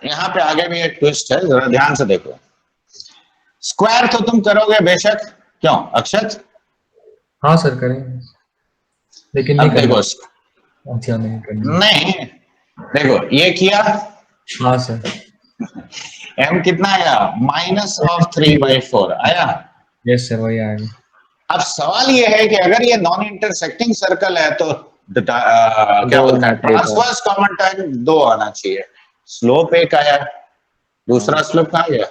यहां पे आगे भी एक ट्विस्ट है, जरा ध्यान से देखो। स्क्वायर तो तुम करोगे बेशक, क्यों अक्षत? हाँ सर करेंगे, लेकिन अब नहीं देखो करना। अच्छा नहीं करना। नहीं, देखो ये किया हाँ सर। m कितना आया माइनस ऑफ 3/4 आया। यस सर वही आएगा। अब सवाल ये है कि अगर ये नॉन इंटरसेक्टिंग सर्कल है तो क्या बोलते हैं ट्रांसवर्स कॉमन टेंजेंट 2 आना चाहिए। स्लोप 1 आया, दूसरा स्लोप कहाँ गया?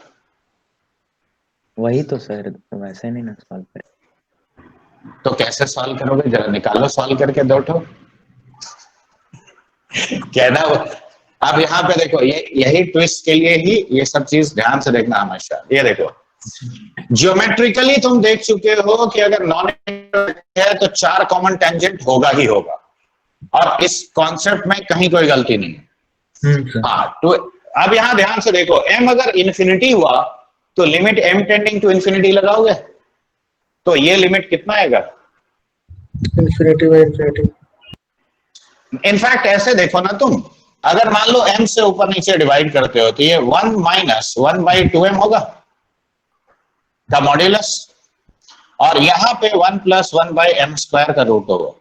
वही तो सर, वैसे नहीं ना सॉल्व कर। तो कैसे सॉल्व करोगे, जरा निकालो सॉल्व करके दो ठो। कहना अब यहाँ पे देखो, ये यही ट्विस्ट के लिए ही ये सब चीज ध्यान से देखना हमेशा। ये देखो, ज्योमेट्रिकली तुम देख चुके हो कि अगर नॉन है तो 4 कॉमन टेंजेंट होगा ही होगा, और इस कॉन्सेप्ट में कहीं कोई गलती नहीं है। सर। हाँ, तो अब यहां ध्यान से देखो, m अगर इन्फिनिटी हुआ तो limit m tending to infinity लगाओगे, तो ये लिमिट कितना आएगा? Infinity bye infinity. इनफैक्ट ऐसे देखो ना तुम, अगर मान लो m से ऊपर नीचे डिवाइड करते हो तो ये 1 माइनस 1/2m होगा का मॉड्यूलस, और यहाँ पे 1 प्लस 1/m² का रूट होगा।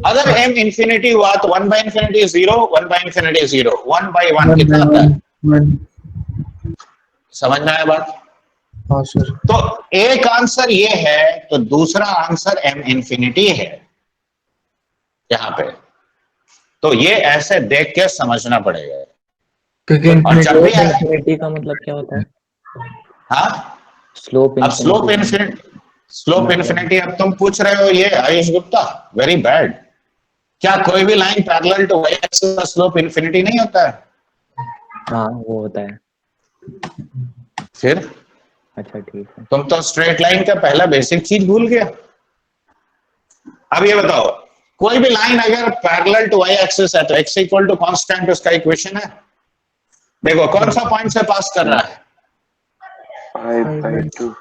अगर m इंफिनिटी हुआ तो 1/इंफिनिटी 0, 1/इंफिनिटी 0, 1/1 कितना आता है? समझ में आया बात? हाँ सर। तो एक आंसर ये है, तो दूसरा आंसर m इंफिनिटी है यहाँ पे। तो ये ऐसे देख के समझना पड़ेगा। क्योंकि और जब भी इंफिनिटी का मतलब क्या होता है? हाँ, स्लोप अब स्लोप इन्फिनिटी अब तुम पूछ रहे हो ये आयुष गुप्ता, वेरी बैड। क्या कोई भी line parallel to y axis का स्लोप इन्फिनिटी नहीं होता है? हाँ वो होता है। फिर अच्छा ठीक है। तुम तो स्ट्रेट लाइन का पहला बेसिक चीज भूल गया। अब ये बताओ, कोई भी लाइन अगर पैरेलल टू y एक्सिस है तो x इक्वल टू कांस्टेंट उसका इक्वेशन है। देखो कौन सा पॉइंट से पास कर रहा है? 5/2।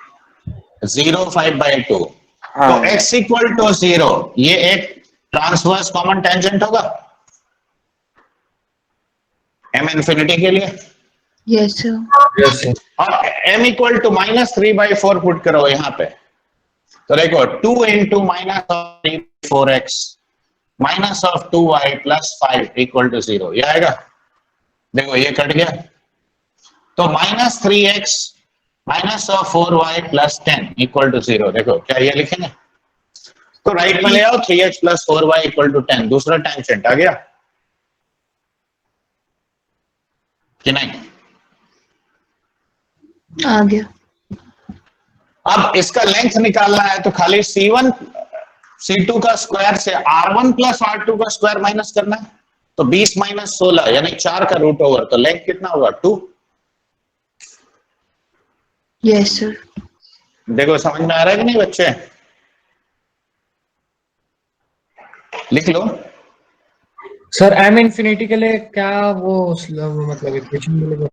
0, 5/2। हाँ तो x इक्वल टू 0, ये एक ट्रांसवर्स कॉमन टेंजेंट होगा m इंफिनिटी के लिए। Yes, sir. Yes sir. और m इक्वल टू -3/4 पुट करो यहाँ पे, तो देखो 2 into -3/4x minus of 2y plus 5 equal to 0, ये आएगा। देखो ये कट गया, तो -3x minus of 4y plus 10 equal to 0। देखो क्या ये लिखेंगे, तो राइट में ले आओ 3x plus 4y equal to 10, दूसरा टेंजेंट आ गया कि नहीं? आ गया। अब इसका लेंथ निकालना है तो खाली C1 C2 का स्क्वायर से R1 प्लस R2 का स्क्वायर माइनस करना है, तो 20 माइनस 16 यानी 4 का रूट ओवर, तो लेंथ कितना होगा? 2। Yes, sir. देखो समझ में आ रहा है कि नहीं बच्चे? लिख लो। सर m इंफिनिटी के लिए क्या वो मतलब इक्वेशन मिलेगा?